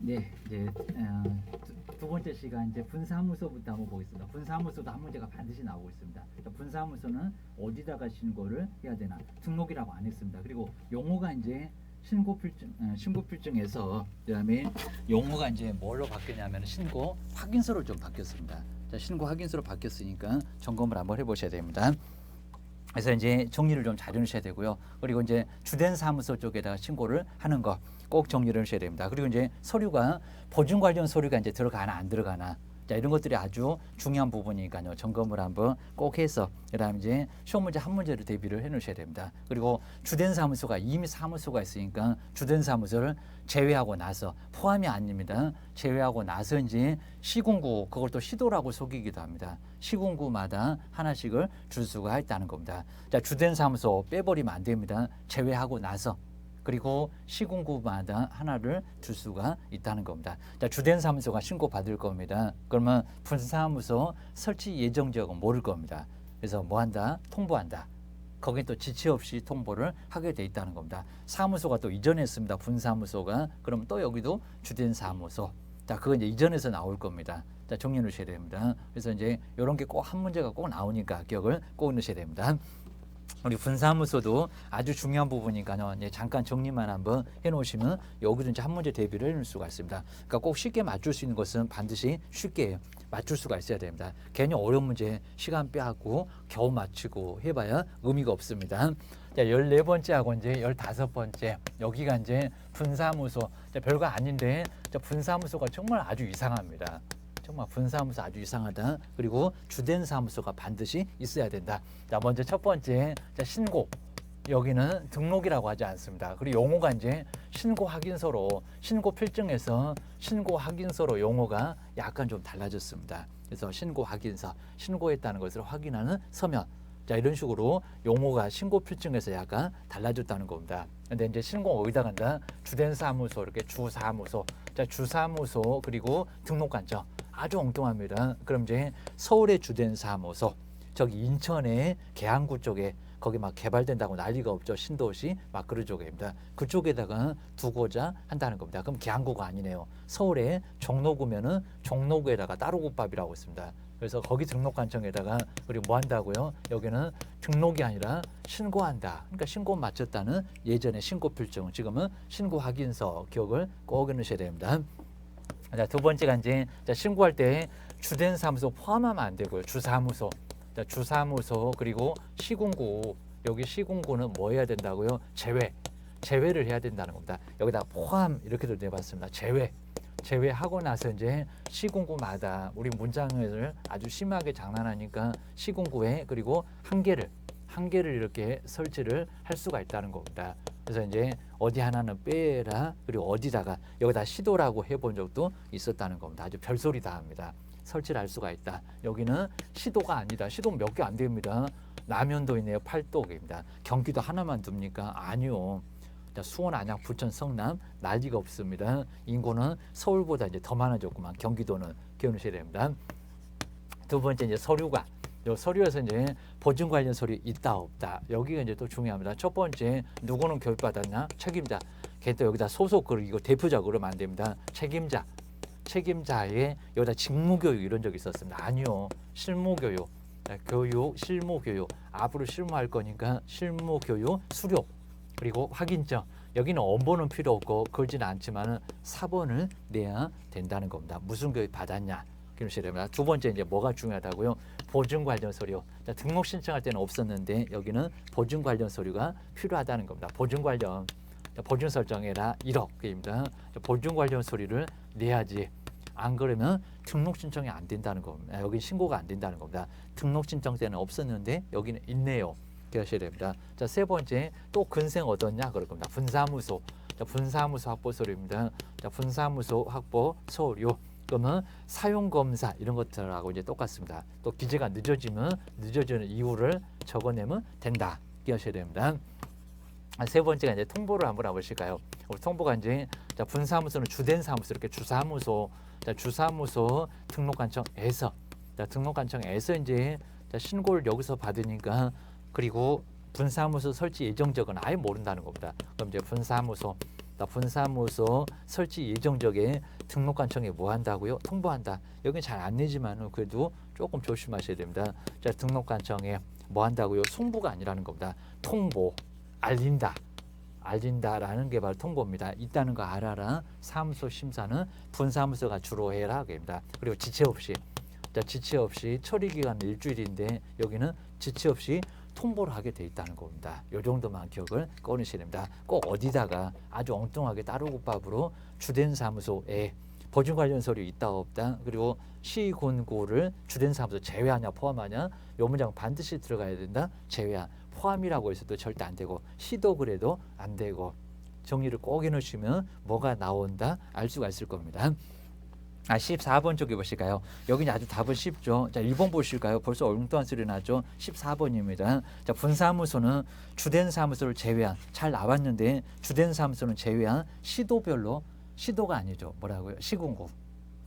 네, 이제 두 번째 시간 이제 분사무소부터 한번 보겠습니다. 분사무소도 한 문제가 반드시 나오고 있습니다. 분사무소는 어디다가 신고를 해야 되나? 등록이라고 안 했습니다. 그리고 용어가 이제 신고필증에서 그다음에 용어가 이제 뭘로 바뀌냐면 신고 확인서로 좀 바뀌었습니다. 자, 신고 확인서로 바뀌었으니까 점검을 한번 해보셔야 됩니다. 그래서 이제 정리를 좀 잘 해놓으셔야 되고요. 그리고 이제 주된 사무소 쪽에다가 신고를 하는 거 꼭 정리를 해주셔야 됩니다. 그리고 이제 서류가 보증 관련 서류가 이제 들어가나 안 들어가나, 자, 이런 것들이 아주 중요한 부분이니까요. 점검을 한번 꼭 해서 그다음 이제 시험 문제 한 문제를 대비를 해 놓으셔야 됩니다. 그리고 주된 사무소가 이미 사무소가 있으니까 주된 사무소를 제외하고 나서, 포함이 아닙니다. 제외하고 나서 이제 시군구, 그걸 또 시도라고 속이기도 합니다. 시군구마다 하나씩을 줄 수가 있다는 겁니다. 자, 주된 사무소 빼버리면 안 됩니다. 제외하고 나서. 그리고 시군구마다 하나를 줄 수가 있다는 겁니다. 자, 주된 사무소가 신고 받을 겁니다. 그러면 분사무소 설치 예정 지역은 모를 겁니다. 그래서 뭐 한다? 통보한다. 거기에 또 지체 없이 통보를 하게 돼 있다는 겁니다. 사무소가 또 이전했습니다. 분사무소가. 그럼 또 여기도 주된 사무소. 자, 그건 이제 이전에서 나올 겁니다. 자, 정리해 놓으셔야 됩니다. 그래서 이제 이런 게 꼭 한 문제가 꼭 나오니까 기억을 꼭 넣으셔야 됩니다. 우리 분사무소도 아주 중요한 부분이니까요. 잠깐 정리만 한번 해놓으시면 여기도 이제 한 문제 대비를 해놓을 수가 있습니다. 그러니까 꼭 쉽게 맞출 수 있는 것은 반드시 쉽게 맞출 수가 있어야 됩니다. 괜히 어려운 문제 시간 빼앗고 겨우 맞추고 해봐야 의미가 없습니다. 자, 14번째하고 이제 15번째, 여기가 이제 분사무소. 자, 별거 아닌데 분사무소가 정말 아주 이상합니다. 정말 분사무소 아주 이상하다. 그리고 주된 사무소가 반드시 있어야 된다. 자, 먼저 첫 번째, 자, 신고. 여기는 등록이라고 하지 않습니다. 그리고 용어가 이제 신고 확인서로, 신고 필증에서 신고 확인서로 용어가 약간 좀 달라졌습니다. 그래서 신고 확인서, 신고했다는 것을 확인하는 서면. 자, 이런 식으로 용어가 신고 필증에서 약간 달라졌다는 겁니다. 근데 이제 신고 어디다 간다? 주된 사무소, 이렇게 주사무소. 자, 주사무소, 그리고 등록관청. 아주 엉뚱합니다. 그럼 이제 서울의 주된 사무소, 저기 인천의 계양구 쪽에 거기 막 개발된다고 난리가 없죠. 신도시 막 그런 쪽입니다. 그쪽에다가 두고자 한다는 겁니다. 그럼 계양구가 아니네요. 서울의 종로구면은 종로구에다가 따로국밥이라고 있습니다. 그래서 거기 등록관청에다가 그리고 뭐 한다고요? 여기는 등록이 아니라 신고한다. 그러니까 신고 마쳤다는 예전의 신고필증, 지금은 신고 확인서, 기억을 꼭 해놓으셔야 됩니다. 자, 두 번째가 이제 신고할 때 주된 사무소 포함하면 안 되고요. 주사무소. 자, 주사무소 그리고 시군구. 여기 시군구는 뭐 해야 된다고요? 제외를 해야 된다는 겁니다. 여기다 포함 이렇게도 내봤습니다. 제외하고 나서 이제 시군구마다 우리 문장을 아주 심하게 장난하니까 시군구에 그리고 한 개를 이렇게 설치를 할 수가 있다는 겁니다. 그래서 이제 어디 하나는 빼라, 그리고 어디다가 여기다 시도라고 해본 적도 있었다는 겁니다. 아주 별소리 다 합니다. 설치를 할 수가 있다. 여기는 시도가 아니다. 시도 몇 개 안 됩니다. 남현도 있네요. 팔도입니다. 경기도 하나만 둡니까? 아니요. 수원, 안양, 부천, 성남 난리가 없습니다. 인구는 서울보다 이제 더 많아졌구만. 경기도는 기억하셔야 됩니다. 두 번째 이제 서류관. 요 서류에서 이제 보증 관련 서류 있다 없다. 여기가 이제 또 중요합니다. 첫 번째, 누구는 교육받았냐? 책임자. 걔 또 여기다 소속 그리고 대표자 그러면 안 됩니다. 책임자의 여기다 직무교육 이런 적이 있었습니다. 아니요. 실무교육. 교육, 실무교육. 앞으로 실무할 거니까 실무교육, 수료. 그리고 확인증. 여기는 원본은 필요 없고 걸지는 않지만 사본을 내야 된다는 겁니다. 무슨 교육 받았냐? 두 번째 이제 뭐가 중요하다고요? 보증 관련 서류. 자, 등록 신청할 때는 없었는데 여기는 보증 관련 서류가 필요하다는 겁니다. 보증 관련, 보증 설정해라 1억입니다. 보증 관련 서류를 내야지. 안 그러면 등록 신청이 안 된다는 겁니다. 여기 신고가 안 된다는 겁니다. 등록 신청 때는 없었는데 여기는 있네요. 기억하셔야 됩니다. 자, 세 번째, 또 근생 얻었냐 그럴 겁니다. 분사무소. 자, 분사무소 확보 서류입니다. 자, 분사무소 확보 서류. 그러면 사용검사 이런 것들하고 이제 똑같습니다. 또 기재가 늦어지면 늦어지는 이유를 적어내면 된다. 기억하셔야 됩니다. 세 번째가 이제 통보를 한번 해보실까요? 우리 통보가 이제 자, 분사무소는 주된 사무소, 이렇게 주사무소, 자, 주사무소 등록관청에서, 자, 등록관청에서 이제 자, 신고를 여기서 받으니까, 그리고 분사무소 설치 예정적은 아예 모른다는 겁니다. 그럼 이제 분사무소 설치 예정적에 등록관청에 뭐 한다고요? 통보한다. 여기 잘 안 내지만은 그래도 조금 조심하셔야 됩니다. 자, 등록관청에 뭐 한다고요? 송부가 아니라는 겁니다. 통보, 알린다. 알린다라는 게 바로 통보입니다. 있다는 거 알아라. 사무소 심사는 분사무소가 주로 해라. 그입니다. 그리고 지체 없이, 자, 지체 없이 처리 기간은 일주일인데 여기는 지체 없이 통보를 하게 돼 있다는 겁니다. 이 정도만 기억을 꺼내셔야 됩니다. 꼭 어디다가 아주 엉뚱하게 따로국밥으로 주된 사무소에 보증 관련 서류 있다 없다, 그리고 시군구를 주된 사무소 제외하냐 포함하냐, 요 문장 반드시 들어가야 된다. 제외한, 포함이라고 해서도 절대 안 되고 시도 그래도 안 되고, 정리를 꼭 해놓으시면 뭐가 나온다 알 수가 있을 겁니다. 14번 쪽에 보실까요? 여기는 아주 답은 쉽죠. 자, 1번 보실까요? 벌써 엉뚱한 소리 나죠. 14번입니다. 자, 분사무소는 주된 사무소를 제외한, 잘 나왔는데 주된 사무소는 제외한 시도별로, 시도가 아니죠. 뭐라고요? 시군구.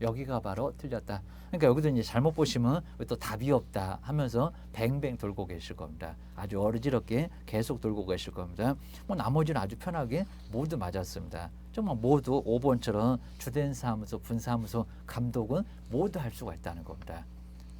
여기가 바로 틀렸다. 그러니까 여기도 이제 잘못 보시면 또 답이 없다 하면서 뱅뱅 돌고 계실 겁니다. 아주 어지럽게 계속 돌고 계실 겁니다. 뭐 나머지는 아주 편하게 모두 맞았습니다. 정말 모두 5번처럼 주된 사무소, 분사무소, 감독은 모두 할 수가 있다는 겁니다.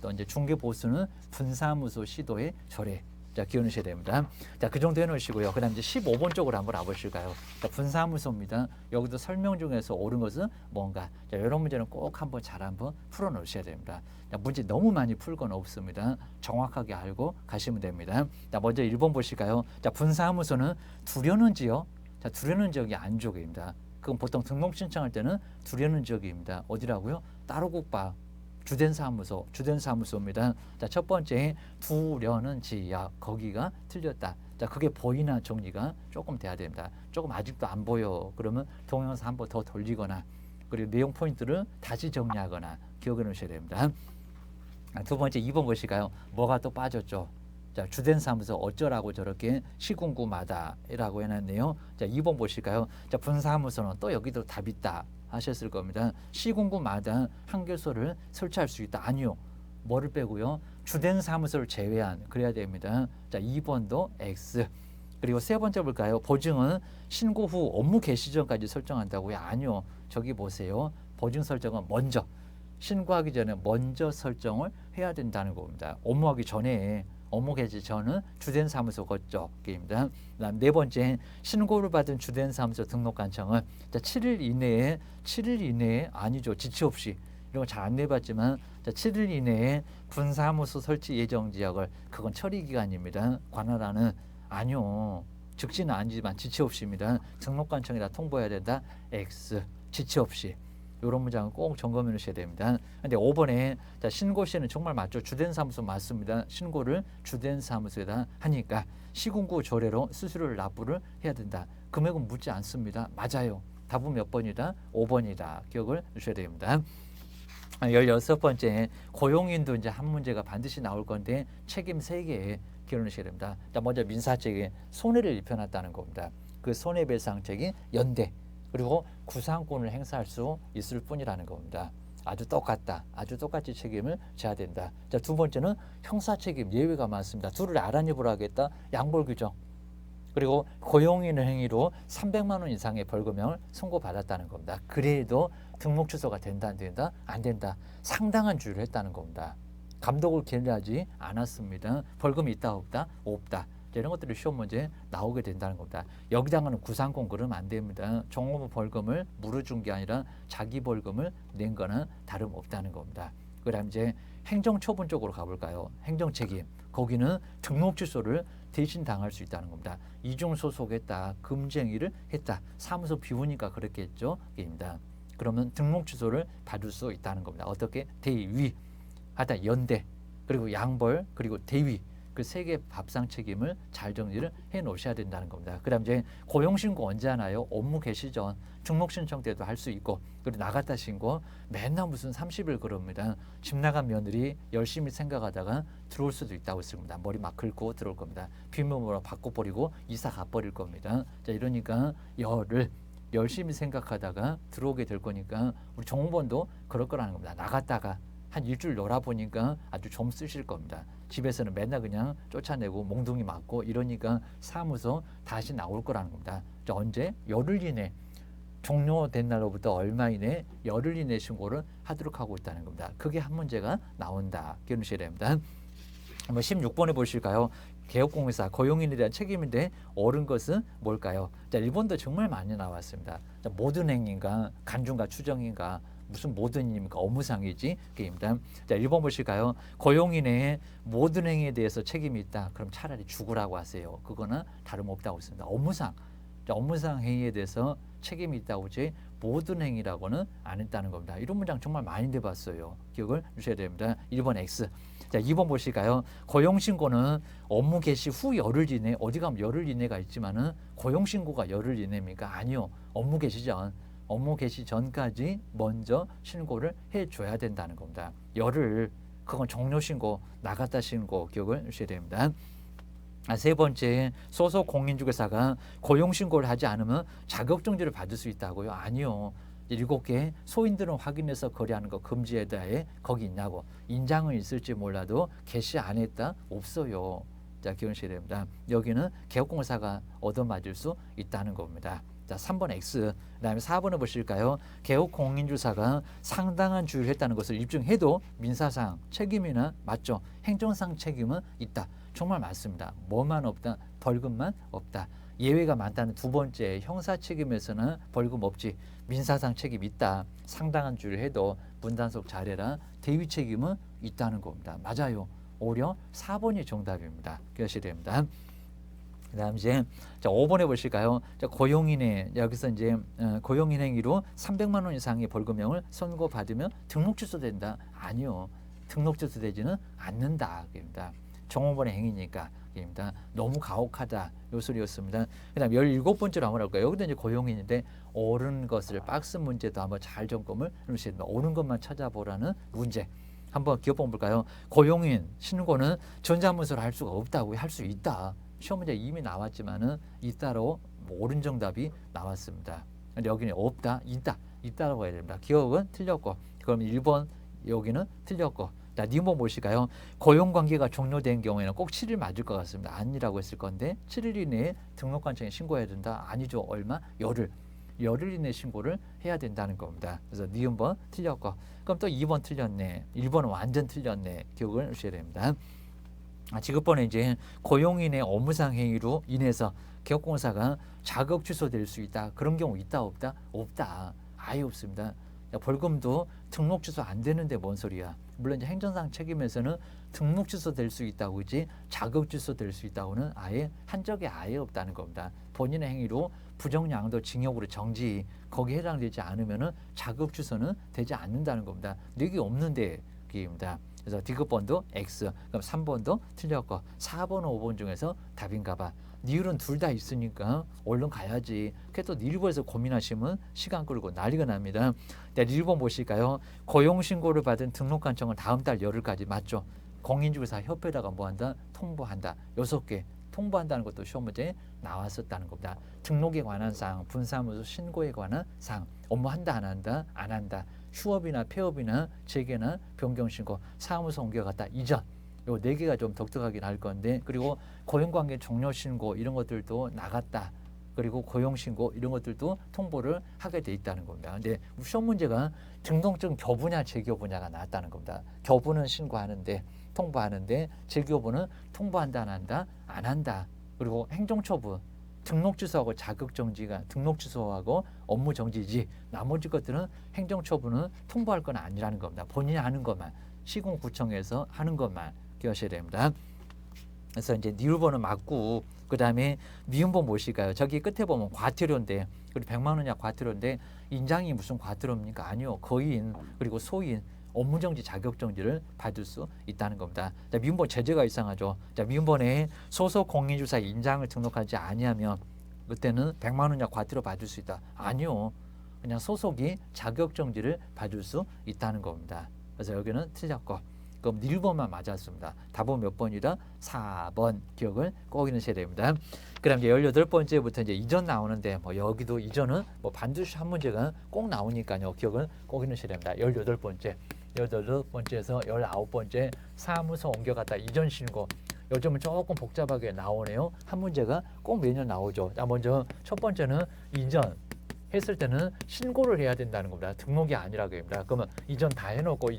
또 이제 중개 보수는 분사무소 시도에 절해. 자, 기억하셔야 됩니다. 자, 그 정도 해놓으시고요. 그 다음 이제 15번 쪽으로 한번 와보실까요? 자, 분사무소입니다. 여기도 설명 중에서 옳은 것은 뭔가. 자, 이런 문제는 꼭 한번 잘 한번 풀어 놓으셔야 됩니다. 자, 문제 너무 많이 풀 건 없습니다. 정확하게 알고 가시면 됩니다. 자, 먼저 1번 보실까요? 자, 분사무소는 두려는 지역. 자, 두려는 지역이 안쪽입니다. 그건 보통 등록 신청할 때는 두려는 지역입니다. 어디라고요? 따로국밥. 주된 사무소, 주된 사무소입니다. 자, 첫 번째 두려는 지역, 거기가 틀렸다. 자, 그게 보이나 정리가 조금 돼야 됩니다. 조금 아직도 안 보여. 그러면 동영상 한번 더 돌리거나, 그리고 내용 포인트를 다시 정리하거나 기억해 놓으셔야 됩니다. 두 번째 2번 보실까요? 뭐가 또 빠졌죠? 자, 주된 사무소 어쩌라고 저렇게 시군구마다라고 해놨네요. 자, 2번 보실까요? 자, 분사무소는 또 여기도 답 있다 하셨을 겁니다. 시군구마다 한교소를 설치할 수 있다. 아니요. 뭐를 빼고요? 주된 사무소를 제외한, 그래야 됩니다. 자, 2번도 X. 그리고 세 번째 볼까요? 보증은 신고 후 업무 개시 전까지 설정한다고요? 아니요. 저기 보세요. 보증 설정은 먼저, 신고하기 전에 먼저 설정을 해야 된다는 겁니다. 업무하기 전에, 업무 개시 전은 주된 사무소 그쪽입니다. 그다음 네 번째, 신고를 받은 주된 사무소 등록관청은 7일 이내에 아니죠. 지체 없이, 이런 거 잘 안 내봤지만, 자, 7일 이내에 분사무소 설치 예정 지역을, 그건 처리 기간입니다. 관할하는, 아니요. 즉시는 아니지만 지체 없이입니다. 등록관청에다 통보해야 된다. X. 지체 없이. 이런 문장은 꼭 점검해 놓으셔야 됩니다. 근데 5번에 자, 신고 시에는 정말 맞죠. 주된 사무소 맞습니다. 신고를 주된 사무소에다 하니까 시군구 조례로 수수료를 납부를 해야 된다. 금액은 묻지 않습니다. 맞아요. 답은 몇 번이다? 5번이다. 기억을 주셔야 됩니다. 16번째, 고용인도 이제 한 문제가 반드시 나올 건데 책임 3개 기억을 하셔야 됩니다. 자, 먼저 민사책에 손해를 입혀놨다는 겁니다. 그 손해배상책이 연대, 그리고 구상권을 행사할 수 있을 뿐이라는 겁니다. 아주 똑같다. 아주 똑같이 책임을 져야 된다. 자, 두 번째는 형사책임 예외가 많습니다. 둘을 알아내보라 하겠다. 양벌 규정. 그리고 고용인의 행위로 300만 원 이상의 벌금형을 선고받았다는 겁니다. 그래도 등록 취소가 된다 안 된다? 안 된다. 상당한 주의를 했다는 겁니다. 감독을 게리하지 않았습니다. 벌금이 있다 없다? 없다. 이런 것들이 시험 문제에 나오게 된다는 겁니다. 여기다가는 구상권 그러면 안 됩니다. 종업원 벌금을 물어준 게 아니라 자기 벌금을 낸 거는 다름없다는 겁니다. 그 다음 이제 행정처분 쪽으로 가볼까요? 행정책임. 거기는 등록 취소를 대신 당할 수 있다는 겁니다. 이중소속했다, 금지행위를 했다, 사무소 비우니까 그랬겠죠. 입니다. 그러면 등록 취소를 받을 수 있다는 겁니다. 어떻게? 대위, 하다 연대, 그리고 양벌, 그리고 대위. 그 세 개 밥상 책임을 잘 정리를 해 놓으셔야 된다는 겁니다. 그 다음 이제 고용신고 언제 하나요? 업무 개시 전 등록신청 때도 할 수 있고, 그리고 나갔다 신고 맨날 무슨 30일 그럽니다. 집 나간 며느리 열심히 생각하다가 들어올 수도 있다고 했습니다. 머리 막 긁고 들어올 겁니다. 비밀번호 바꿔버리고 이사 가버릴 겁니다. 자, 이러니까 열을 열심히 생각하다가 들어오게 될 거니까 우리 종업원도 그럴 거라는 겁니다. 나갔다가 한 일주일 놀아보니까 아주 좀 쓰실 겁니다. 집에서는 맨날 그냥 쫓아내고 몽둥이 맞고 이러니까 사무소 다시 나올 거라는 겁니다. 언제? 열흘 이내. 종료된 날로부터 얼마 이내 열흘 이내 신고를 하도록 하고 있다는 겁니다. 그게 한 문제가 나온다. 기억하셔야 됩니다. 한번 16번에 보실까요? 개업공사 고용인에 대한 책임인데 옳은 것은 뭘까요? 자, 1번도 정말 많이 나왔습니다. 자, 모든 행위인가, 간중과 추정인가, 무슨 모든 일입니까? 업무상이지. 게임입니다. 자, 1번 보실까요? 고용인의 모든 행위에 대해서 책임이 있다. 그럼 차라리 죽으라고 하세요. 그거는 다름없다고 했습니다. 업무상. 자, 업무상 행위에 대해서 책임이 있다고 하지 모든 행위라고는 안 했다는 겁니다. 이런 문장 정말 많이 내봤어요. 기억을 주셔야 됩니다. 1번 X. 자, 2번 보실까요? 고용신고는 업무 개시 후 열흘 이내, 어디 가면 열흘 이내가 있지만은 고용신고가 열흘 이내입니까? 아니요. 업무 개시 전, 업무 개시 전까지 먼저 신고를 해줘야 된다는 겁니다. 열흘, 그건 종료신고, 나갔다 신고 기억을 주셔야 됩니다. 세 번째, 소속 공인중개사가 고용신고를 하지 않으면 자격정지를 받을 수 있다고요? 아니요. 7개 소인들은 확인해서 거래하는 거 금지에 대해 거기 있냐고. 인장은 있을지 몰라도 개시 안 했다? 없어요. 자, 기억하셔야 됩니다. 여기는 개업공사가 얻어맞을 수 있다는 겁니다. 자, 3번 X. 그다음에 4번을 보실까요? 개업공인중개사가 상당한 주의를 했다는 것을 입증해도 민사상 책임이나 맞죠? 행정상 책임은 있다. 정말 맞습니다. 뭐만 없다? 벌금만 없다. 예외가 많다는 두 번째, 형사 책임에서는 벌금 없지, 민사상 책임 있다. 상당한 주의를 해도 문단속 잘해라. 대위 책임은 있다는 겁니다. 맞아요. 오히려 4번이 정답입니다. 기억하셔야 됩니다. 그 다음 이제 자, 5번에 보실까요? 자, 고용인의 여기서 이제 고용인 행위로 300만 원 이상의 벌금형을 선고받으면 등록 취소된다. 아니요. 등록 취소되지는 않는다. 입니다. 정호번의 행위니까. 입니다. 너무 가혹하다. 요 소리였습니다. 그 다음 17번째로 한번 할까요? 여기도 이제 고용인인데 옳은 것을 박스 문제도 한번 잘 점검을 해주시면 옳은 것만 찾아보라는 문제. 한번 기억해 볼까요? 고용인 신고는 전자문서로 할 수가 없다고 할 수 있다. 시험 문제 이미 나왔지만은 있다로 옳은 정답이 나왔습니다. 근데 여기는 없다, 있다라고 해야 됩니다. 기억은 틀렸고, 그럼 1번 여기는 틀렸고. 자, 니모 보실까요? 고용관계가 종료된 경우에는 꼭 7일 맞을 것 같습니다. 아니라고 했을 건데 7일 이내에 등록관청에 신고해야 된다. 아니죠. 얼마? 열흘 이내 신고를 해야 된다는 겁니다. 그래서 니은번 틀렸고, 그럼 또 2번 틀렸네. 1번은 완전 틀렸네. 기억을 하셔야 됩니다. 지급번에 이제 고용인의 업무상 행위로 인해서 개업공사가 자격 취소될 수 있다. 그런 경우 있다 없다? 없다. 아예 없습니다. 벌금도 등록 취소 안 되는데 뭔 소리야. 물론 이제 행정상 책임에서는 등록 취소될 수 있다고 그지 자격 취소될 수 있다고는 아예 한 적이 아예 없다는 겁니다. 본인의 행위로 부정양도 징역으로 정지 거기에 해당되지 않으면은 자격 취소는 되지 않는다는 겁니다. 이게 없는데 그입니다. 그래서 D급번도 X, 그럼 3번도 틀렸고 4번, 5번 중에서 답인가 봐. 니을은 둘 다 있으니까 얼른 가야지. 그래도 일부에서 고민하시면 시간 끌고 난리가 납니다. 네, 1번 보실까요? 고용신고를 받은 등록관청은 다음 달 열흘까지 맞죠? 공인중개사 협회에다가 뭐한다? 통보한다. 6개 통보한다는 것도 시험 문제에 나왔었다는 겁니다. 등록에 관한 사항, 분사무소 신고에 관한 사항, 업무한다 안 한다? 안 한다. 휴업이나 폐업이나 재개나 변경신고, 사무소 옮겨갔다 이전. 요 4개가 좀 독특하긴 할 건데, 그리고 고용관계 종료신고 이런 것들도 나갔다. 그리고 고용신고 이런 것들도 통보를 하게 돼 있다는 겁니다. 근데 시험 문제가 등록증 교부냐 재교부냐가 나왔다는 겁니다. 교부는 신고하는데 통보하는데 재교부는 통보한다 안 한다? 안 한다. 그리고 행정처분 등록 취소하고 자격 정지가 등록 취소하고 업무 정지지 나머지 것들은 행정처분은 통보할 건 아니라는 겁니다. 본인이 하는 것만 시군구청에서 하는 것만 기억하셔야 됩니다. 그래서 이제 니을번은 맞고 그 다음에 미음번 무엇일까요? 저기 끝에 보면 과태료인데 그리고 100만 원이야 과태료인데 인장이 무슨 과태료입니까? 아니요. 거인 그리고 소인 업무정지 자격정지를 받을 수 있다는 겁니다. 자, 미음번 제재가 이상하죠. 자, 미음번에 소속 공인중개사 인장을 등록하지 아니하면 그때는 100만 원이야 과태료 받을 수 있다. 아니요. 그냥 소속이 자격정지를 받을 수 있다는 겁니다. 그래서 여기는 틀렸고 그럼 1번만 맞았습니다. 답은 몇 번이다? 4번 기억을 꼭 해주셔야 됩니다. 그 다음 이제 18번째부터 이제 이전 나오는데 뭐 여기도 이전은 뭐 반드시 한 문제가 꼭 나오니까요. 기억을 꼭 해주셔야 됩니다. 18번째. 18번째에서 19번째 사무소 옮겨갔다 이전 신고. 요즘은 조금 복잡하게 나오네요. 한 문제가 꼭 매년 나오죠. 자, 먼저 첫 번째는 이전. 했을 때는 신고를 해야 된다는 겁니다. 등록이 아니라고 합니다. 그러면 이전 다 해놓고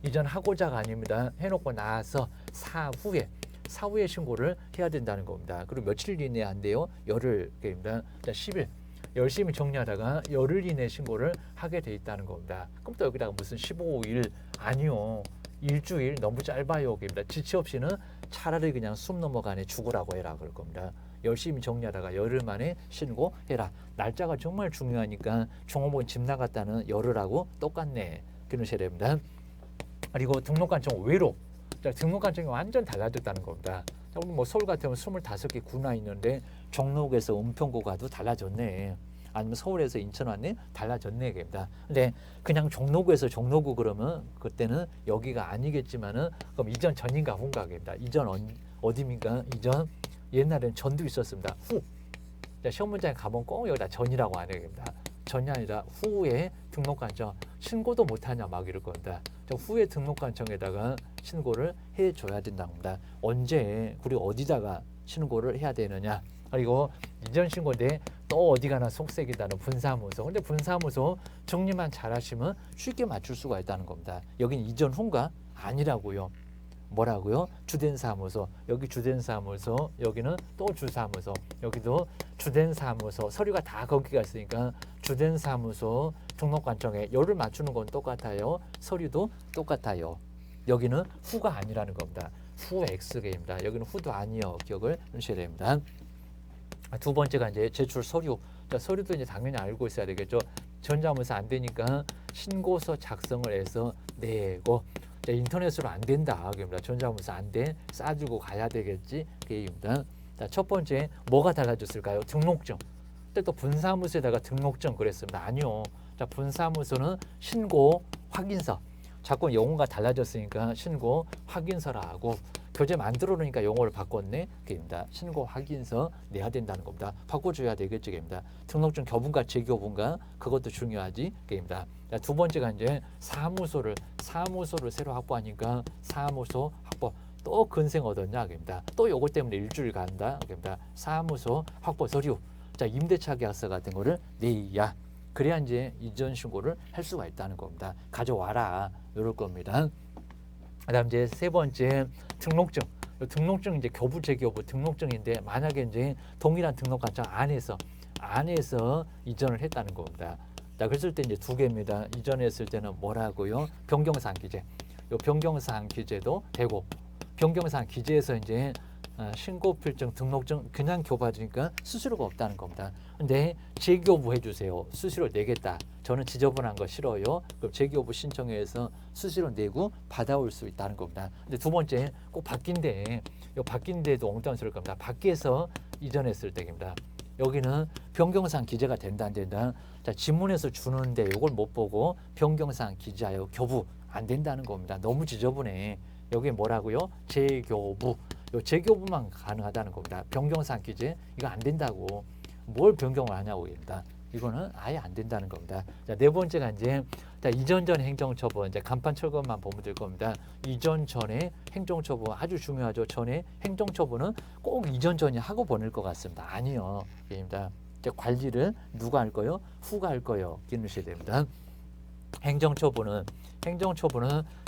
이전하고자가 아닙니다. 해놓고 나서 사후에 신고를 해야 된다는 겁니다. 그리고 며칠 이내에 한대요. 열흘입니다. 10일 열심히 정리하다가 열흘 이내 신고를 하게 돼 있다는 겁니다. 그럼 또 여기다가 무슨 15일 아니요. 일주일 너무 짧아요. 입니다. 지체 없이는 차라리 그냥 숨 넘어가네 죽으라고 해라 그럴 겁니다. 열심히 정리하다가 열흘 만에 신고해라. 날짜가 정말 중요하니까 종업원 집 나갔다는 열흘하고 똑같네. 그러셔야 됩니다. 그리고 등록관청 외로. 자, 등록관청이 완전 달라졌다는 겁니다. 자, 우리 뭐 서울 같으면 25개 구나 있는데 종로구에서 은평구 가도 달라졌네. 아니면 서울에서 인천 왔네 달라졌네 얘기입니다. 근데 그냥 종로구에서 종로구 그러면 그때는 여기가 아니겠지만은 그럼 이전 전인가 후인가 얘기입니다. 이전 어디입니까? 이전 옛날에는 전도 있었습니다. 후. 자, 시험 문장에 가면 꼭 여기다 전이라고 하는 얘기입니다. 전이 아니라 후에 등록관청 신고도 못하냐 막 이럴 겁니다. 후에 등록관청에다가 신고를 해줘야 된답니다. 언제 그리고 어디다가 신고를 해야 되느냐. 그리고 이전 신고인데 또 어디 가나 속색이다는 분사무소. 근데 분사무소 정리만 잘하시면 쉽게 맞출 수가 있다는 겁니다. 여긴 이전 후인가? 아니라고요. 뭐라고요? 주된 사무소. 여기 주된 사무소. 여기는 또 주사무소. 여기도 주된 사무소. 서류가 다 거기가 있으니까 주된 사무소 등록관청에 열을 맞추는 건 똑같아요. 서류도 똑같아요. 여기는 후가 아니라는 겁니다. 후 X개입니다. 여기는 후도 아니요. 기억을 하셔야 됩니다. 두 번째가 이제 제출 서류. 자, 서류도 이제 당연히 알고 있어야 되겠죠. 전자문서 안 되니까 신고서 작성을 해서 내고. 자, 인터넷으로 안 된다. 그럽니다. 전자문서 안 돼. 싸주고 가야 되겠지. 그입니다. 자, 첫 번째 뭐가 달라졌을까요? 등록증. 근데 또 분사무소에다가 등록증 그랬습니다. 아니요. 자, 분사무소는 신고 확인서. 자꾸 용어가 달라졌으니까 신고 확인서라고 교재 만들어 놓으니까 용어를 바꿨네. 그입니다. 신고 확인서 내야 된다는 겁니다. 바꿔줘야 되겠죠. 그입니다. 등록증 교부인가 재교부인가 그것도 중요하지. 그입니다. 두 번째가 이제 사무소를 새로 확보하니까 사무소 확보 또 근생 얻었냐. 그입니다. 또 요거 때문에 일주일 간다. 그입니다. 사무소 확보 서류. 자, 임대차 계약서 같은 거를 내야. 그래야 이제 이전 신고를 할 수가 있다는 겁니다. 가져와라. 이럴 겁니다. 그다음 이제 세 번째 등록증. 등록증 이제 교부 재교부 등록증인데 만약에 이제 동일한 등록관청 안에서 이전을 했다는 겁니다. 자, 그랬을 때 이제 두 개입니다. 이전했을 때는 뭐라고요? 변경사항 기재. 요 변경사항 기재도 되고 변경사항 기재에서 이제 신고 필증 등록증 그냥 교부하니까 수수료가 없다는 겁니다. 근데 재교부 해주세요. 수수료 내겠다. 저는 지저분한 거 싫어요. 그럼 재교부 신청해서 수수료 내고 받아올 수 있다는 겁니다. 근데 두 번째 꼭 바뀐데 요 바뀐데도 엉뚱스러울 겁니다. 밖에서 이전했을 때입니다. 여기는 변경사항 기재가 된다 안 된다. 자, 지문에서 주는데 이걸 못 보고 변경사항 기재하여 교부 안 된다는 겁니다. 너무 지저분해. 여기 뭐라고요? 재교부. 요 재교부만 가능하다는 겁니다. 변경사항 기재 이거 안 된다고. 뭘 변경을 하냐고 합니다. 이거는 아예 안 된다는 겁니다. 자, 네 번째가 이제 이전 전 행정처분 이제 간판 철거만 보면 될 겁니다. 이전 전에 행정처분 아주 중요하죠. 전에 행정처분은 꼭 이전 전에 하고 보낼 것 같습니다. 아니요. 입니다. 관리를 누가 할 거요? 후가 할 거요. 기억하셔야 됩니다. 행정처분은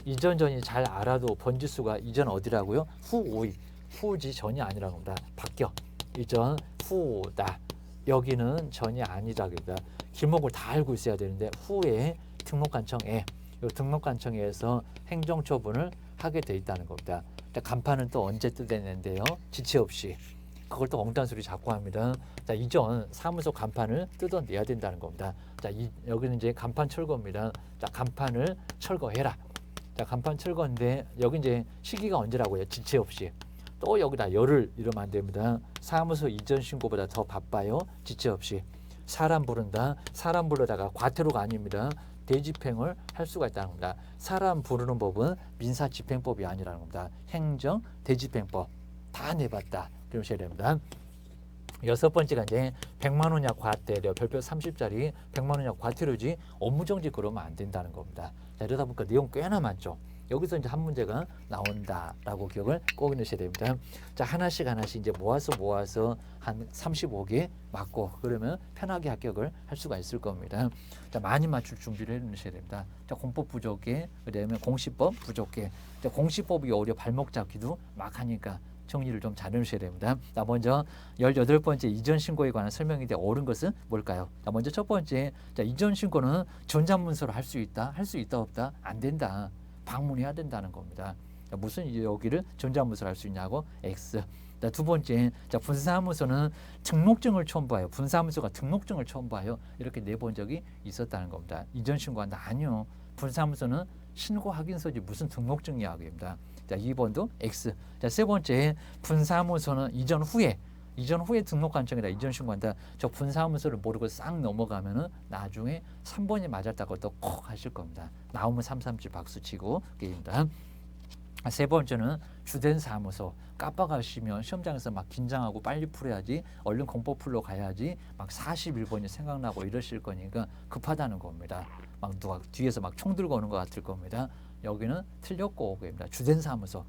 이전 전이 잘 알아도 번지수가 이전 어디라고요? 후 5위. 후지 전이 아니라고 합니다. 바뀌어. 이전 후다. 여기는 전이 아니라고합니다. 길목을 다 알고 있어야 되는데 후에 등록관청에 이 등록관청에서 행정처분을 하게 돼 있다는 겁니다. 간판은 또 언제 뜯어내는데요? 지체 없이. 그걸 또 엉뚱한 소리 자꾸 합니다. 자, 이전 사무소 간판을 뜯어내야 된다는 겁니다. 자, 여기는 이제 간판 철거입니다. 자, 간판을 철거해라. 자, 간판 철거인데 여기 이제 시기가 언제라고요? 지체 없이. 또 여기다 열흘 이러면 안 됩니다. 사무소 이전 신고보다 더 바빠요. 지체 없이. 사람 부른다. 사람 불러다가 과태료가 아닙니다. 대집행을 할 수가 있다는 겁니다. 사람 부르는 법은 민사집행법이 아니라는 겁니다. 행정 대집행법 다 내봤다. 그러셔야 됩니다. 여섯 번째가 이제 100만 원 이하 과태료 별표 30짜리 100만 원 이하 과태료지 업무정지 그러면 안 된다는 겁니다. 자, 이러다 보니까 내용 꽤나 많죠. 여기서 이제 한 문제가 나온다라고 기억을 꼭 넣으셔야 됩니다. 자, 하나씩 이제 모아서 한 35개 맞고 그러면 편하게 합격을 할 수가 있을 겁니다. 자, 많이 맞출 준비를 해 놓으셔야 됩니다. 자, 공법 부족해, 그다음에 공시법 부족해. 자, 공시법이 오히려 발목 잡기도 막 하니까 정리를 좀 잘 해주셔야 됩니다. 자, 먼저 18번째 이전 신고에 관한 설명인데 옳은 것은 뭘까요? 자, 먼저 첫 번째, 자, 이전 신고는 전자문서로 할 수 있다 없다? 안 된다. 방문해야 된다는 겁니다. 자, 무슨 여기를 전자문서로 할 수 있냐고? X. 자, 두 번째, 자, 분사무소는 등록증을 첨부하여 분사무소가 등록증을 첨부하여 이렇게 내본 적이 있었다는 겁니다. 이전 신고한다? 아니요. 분사무소는 신고 확인서지 무슨 등록증 이야기입니다. 자, 2번도 X. 자, 세 번째, 분사무소는 이전 후에 등록한 청이다. 이전 신고한다. 저 분사무소를 모르고 싹 넘어가면은 나중에 3번이 맞았다고 또 콕 하실 겁니다. 나오면 337 박수 치고 게임다. 세 번째는 주된 사무소. 깜빡하시면 시험장에서 막 긴장하고 빨리 풀어야지, 얼른 공법 풀러 가야지, 막 41번이 생각나고 이러실 거니까 급하다는 겁니다. 막 누가 뒤에서 막 총 들고 오는 것 같을 겁니다. 여기는 틀렸고 그입니다. 주된 사무소.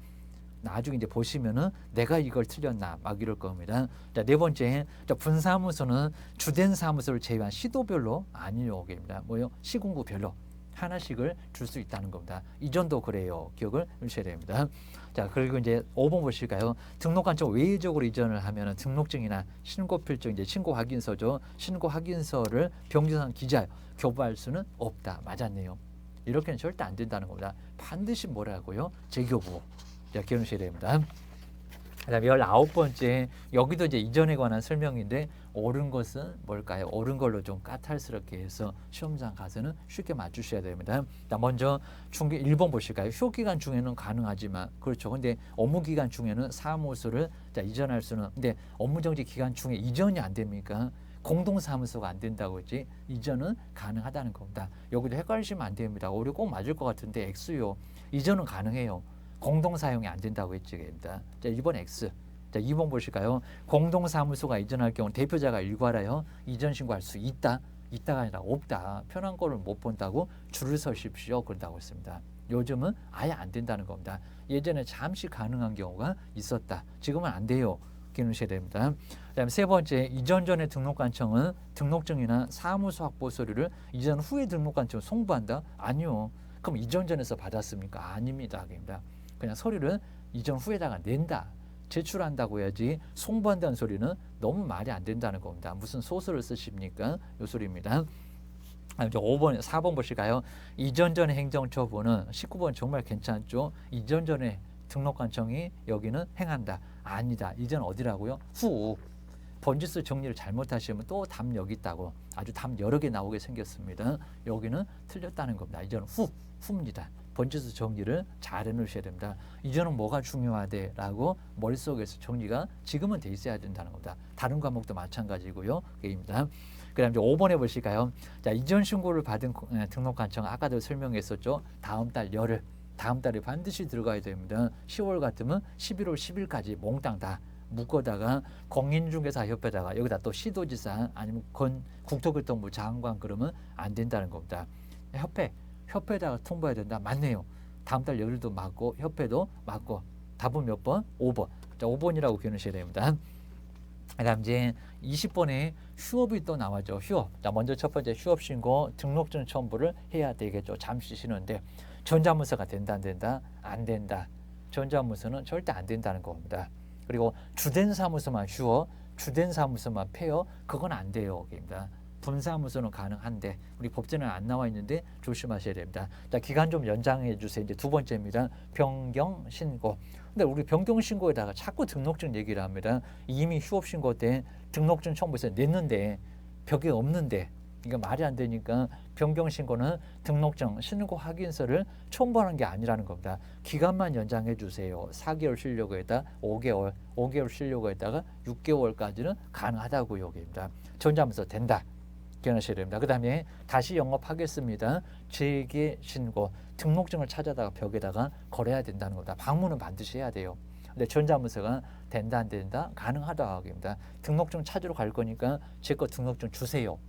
나중에 이제 보시면은 내가 이걸 틀렸나 막 이럴 겁니다. 자, 네 번째, 자, 분사무소는 주된 사무소를 제외한 시도별로 아니요 게입니다. 뭐요? 시군구별로 하나씩을 줄 수 있다는 겁니다. 이전도 그래요. 기억을 해주셔야 됩니다. 자, 그리고 이제 5번 보실까요? 등록관청 외의적으로 이전을 하면은 등록증이나 신고필증, 이제 신고 확인서죠. 신고 확인서를 병지상 기재하여 교부할 수는 없다. 맞았네요. 이렇게는 절대 안 된다는 겁니다. 반드시 뭐라고요? 재교부. 자, 기억하셔야 됩니다. 그다음에 19번째, 여기도 이제 이전에 관한 설명인데 옳은 것은 뭘까요? 옳은 걸로 좀 까탈스럽게 해서 시험장 가서는 쉽게 맞추셔야 됩니다. 자, 먼저 1번 보실까요? 휴업 기간 중에는 가능하지만 그렇죠. 근데 업무 기간 중에는 사무소를 자, 이전할 수는, 근데 업무 정지 기간 중에 이전이 안 됩니까? 공동사무소가 안 된다고 했지 이전은 가능하다는 겁니다. 여기도 헷갈리시면 안 됩니다. 오류 꼭 맞을 것 같은데 X요. 이전은 가능해요. 공동사용이 안 된다고 했지. 자, 1번 X. 자, 2번 보실까요? 공동사무소가 이전할 경우 대표자가 일괄하여 이전 신고할 수 있다. 있다가 아니라 없다. 편한 거를 못 본다고 줄을 서십시오. 그런다고 했습니다. 요즘은 아예 안 된다는 겁니다. 예전에 잠시 가능한 경우가 있었다. 지금은 안 돼요. 기억하셔야 됩니다. 그다음에 세 번째, 이전 전에 등록관청은 등록증이나 사무소 확보 서류를 이전 후에 등록관청 송부한다? 아니요. 그럼 이전 전에서 받았습니까? 아닙니다. 그냥 서류를 이전 후에다가 낸다. 제출한다고 해야지 송부한다는 소리는 너무 말이 안 된다는 겁니다. 무슨 소설을 쓰십니까? 이 소리입니다. 이제 5번, 4번 보실까요? 이전 전의 행정처분은 19번 정말 괜찮죠? 이전 전에 등록관청이 여기는 행한다. 아니다. 이전 어디라고요? 후. 번지수 정리를 잘못하시면 또 답 여기 있다고 아주 답 여러 개 나오게 생겼습니다. 여기는 틀렸다는 겁니다. 이전은 후입니다. 번지수 정리를 잘 해놓으셔야 됩니다. 이전은 뭐가 중요하대라고 머릿속에서 정리가 지금은 돼 있어야 된다는 겁니다. 다른 과목도 마찬가지고요. 그입니다. 그다음 이제 5번에 보실까요? 자, 이전 신고를 받은 등록관청 아까도 설명했었죠. 다음 달 열흘, 다음 달에 반드시 들어가야 됩니다. 10월 같으면 11월 10일까지 몽땅 다 묶어다가 공인중개사협회다가 여기다 또 시도지사 아니면 국토교통부 장관 그러면 안 된다는 겁니다. 협회에다가 통보해야 된다. 맞네요. 다음 달 열흘도 맞고 협회도 맞고 답은 몇 번? 5번. 자, 5번이라고 기억하셔야 됩니다. 그다음 이제 20번에 휴업이 또 나왔죠. 휴업. 자, 먼저 첫 번째 휴업 신고 등록증 첨부를 해야 되겠죠. 잠시 쉬는데 전자문서가 된다 안 된다? 안 된다. 전자문서는 절대 안 된다는 겁니다. 그리고 주된 사무소만 휴업, 주된 사무소만 폐업, 그건 안 돼요. 입니다. 분사무소는 가능한데 우리 법제는 안 나와 있는데 조심하셔야 됩니다. 자, 기간 좀 연장해 주세요. 이제 두 번째입니다. 변경 신고. 근데 우리 변경 신고에다가 자꾸 등록증 얘기를 합니다. 이미 휴업 신고 때 등록증 첨부해서 냈는데 벽에 없는데 이거 말이 안 되니까 변경 신고는 등록증 신고 확인서를 첨부하는 게 아니라는 겁니다. 기간만 연장해 주세요. 4개월 쉬려고 했다 5개월 쉬려고 했다가 6개월까지는 가능하다고 여기입니다. 전자문서 된다. 기억하셔야 됩니다. 그 다음에 다시 영업하겠습니다. 재개 신고 등록증을 찾아다가 벽에다가 걸어야 된다는 겁니다. 방문은 반드시 해야 돼요. 근데 전자문서가 된다 안 된다? 가능하다고 합니다. 등록증 찾으러 갈 거니까 제 거 등록증 주세요.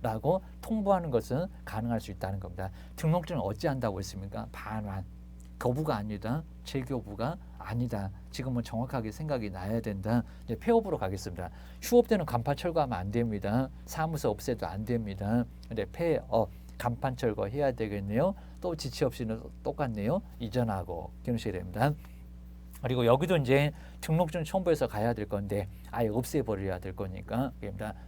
라고 통보하는 것은 가능할 수 있다는 겁니다. 등록증을 어찌 한다고 했습니까? 반환. 교부가 아니다. 재교부가 아니다. 지금은 정확하게 생각이 나야 된다. 이제 폐업으로 가겠습니다. 휴업 때는 간판 철거하면 안 됩니다. 사무소 없애도 안 됩니다. 근데 폐업, 간판 철거해야 되겠네요. 또 지체 없이는 똑같네요. 이전하고 기억하셔야 됩니다. 그리고 여기도 이제 등록증 첨부해서 가야 될 건데 아예 없애버려야 될 거니까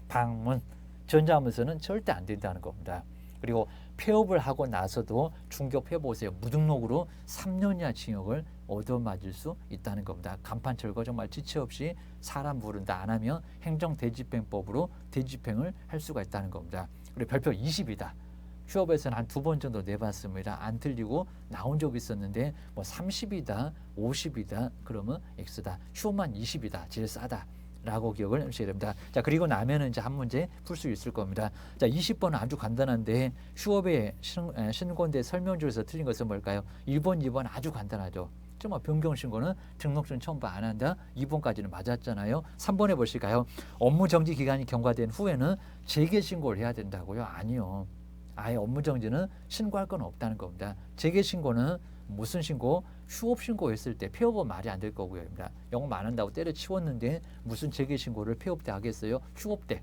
방문, 전자하면서는 절대 안 된다는 겁니다. 그리고 폐업을 하고 나서도 중개업 해보세요. 무등록으로 3년 이하 징역을 얻어맞을 수 있다는 겁니다. 간판 철거 정말 지체 없이 사람 부른다 안 하면 행정대집행법으로 대집행을 할 수가 있다는 겁니다. 그리고 별표 20이다. 휴업에서는 한 2번 정도 내봤습니다. 안 틀리고 나온 적이 있었는데 뭐 30이다, 50이다 그러면 X다. 휴업만 20이다. 제일 싸다. 라고 기억을 하셔야 됩니다. 자, 그리고 나면은 이제 한 문제 풀 수 있을 겁니다. 자, 20번은 아주 간단한데 휴업의 신고인데 설명조에서 틀린 것은 뭘까요? 1번, 2번 아주 간단하죠. 정말 변경 신고는 등록증 첨부 안 한다. 2번까지는 맞았잖아요. 3번에 보실까요? 업무 정지 기간이 경과된 후에는 재개 신고를 해야 된다고요? 아니요. 아예 업무 정지는 신고할 건 없다는 겁니다. 재개 신고는 무슨 신고? 휴업 신고했을 때 폐업은 말이 안 될 거고요. 영업 안 한다고 때려치웠는데 무슨 재개 신고를 폐업 때 하겠어요? 휴업 때.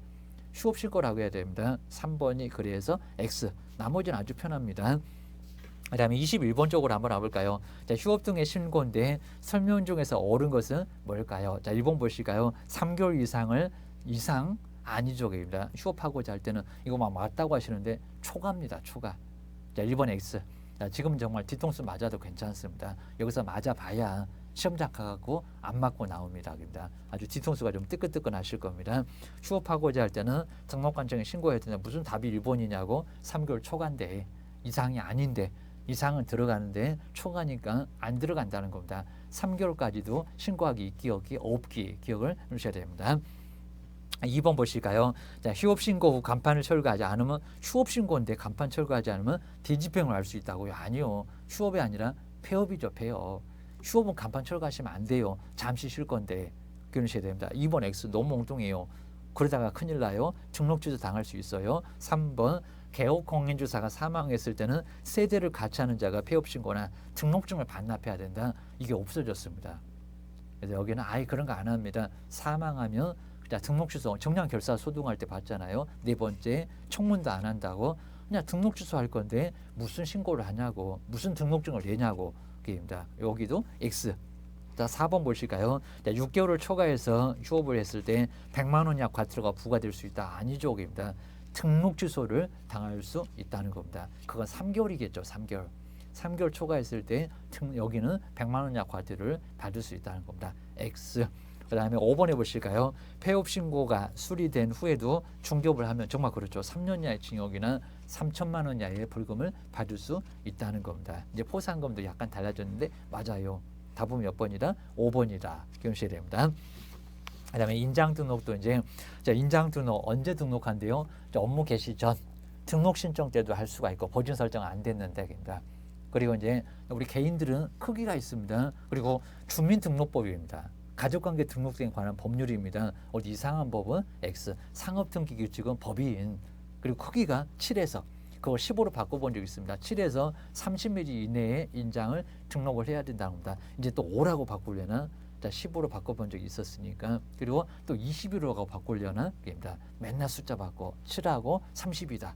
휴업 신고라고 해야 됩니다. 3번이 그래서 X. 나머지는 아주 편합니다. 그 다음에 21번 쪽으로 한번 와볼까요? 자, 휴업 등의 신고인데 설명 중에서 옳은 것은 뭘까요? 자, 1번 보실까요? 3개월 이상 아니죠. 휴업하고자 할 때는 이거 막 맞다고 하시는데 초과입니다. 초과. 자, 1번 X. 자, 지금은 정말 뒤통수 맞아도 괜찮습니다. 여기서 맞아봐야 시험장 가갖고 안 맞고 나옵니다. 아주 뒤통수가 좀 뜨끈뜨끈하실 겁니다. 휴업하고자 할 때는 등록관청에 신고해야 되는데 무슨 답이 1번이냐고 3개월 초과인데 이상이 아닌데 이상은 들어가는데 초과니까 안 들어간다는 겁니다. 3개월까지도 신고하기 있기 없기 기억을 해주셔야 됩니다. 2번 보실까요? 자, 휴업 신고 후 간판을 철거하지 않으면 휴업 신고인데 간판 철거하지 않으면 대집행을 할 수 있다고요? 아니요. 휴업이 아니라 폐업이죠. 폐업. 휴업은 간판 철거하시면 안 돼요. 잠시 쉴 건데 기억하셔야 됩니다. 2번 X 너무 엉뚱해요. 그러다가 큰일 나요. 등록 취소 당할 수 있어요. 3번 개업 공인주사가 사망했을 때는 세대를 같이 하는 자가 폐업 신고나 등록증을 반납해야 된다. 이게 없어졌습니다. 그래서 여기는 아예 그런 거 안 합니다. 사망하면 자, 등록 취소, 정량 결사 소등할 때 봤잖아요. 4번째 청문도 안 한다고 그냥 등록 취소할 건데 무슨 신고를 하냐고 무슨 등록증을 내냐고 그입니다. 여기도 X. 자, 4번 보실까요? 자, 6개월을 초과해서 휴업을 했을 때 100만 원 이하 과태료가 부과될 수 있다. 아니죠. 그입니다. 등록 취소를 당할 수 있다는 겁니다. 그건 3개월이겠죠. 3개월. 3개월 초과했을 때 여기는 100만 원 이하 과태료를 받을 수 있다는 겁니다. X. 그 다음에 5번에 보실까요? 폐업 신고가 수리된 후에도 중개업을 하면 정말 그렇죠. 3년 이하의 징역이나 3천만 원 이하의 벌금을 받을 수 있다는 겁니다. 이제 포상금도 약간 달라졌는데 맞아요. 답은 몇 번이다? 5번이다. 기억하셔야 됩니다. 그 다음에 인장 등록도 이제 인장 등록 언제 등록한대요? 업무 개시 전 등록 신청 때도 할 수가 있고 보증 설정 안 됐는데 그리고 이제 우리 개인들은 크기가 있습니다. 그리고 주민등록법입니다. 가족관계 등록에 관한 법률입니다. 어디 이상한 법은 X, 상업등기규칙은 법인, 그리고 크기가 7에서 그걸 15로 바꿔본 적이 있습니다. 7에서 30mm 이내의 인장을 등록을 해야 된다는 겁니다. 이제 또 5라고 바꾸려나? 자, 15로 바꿔본 적이 있었으니까. 그리고 또 21로가 바꾸려나? 맨날 숫자 바꿔. 7하고 30이다.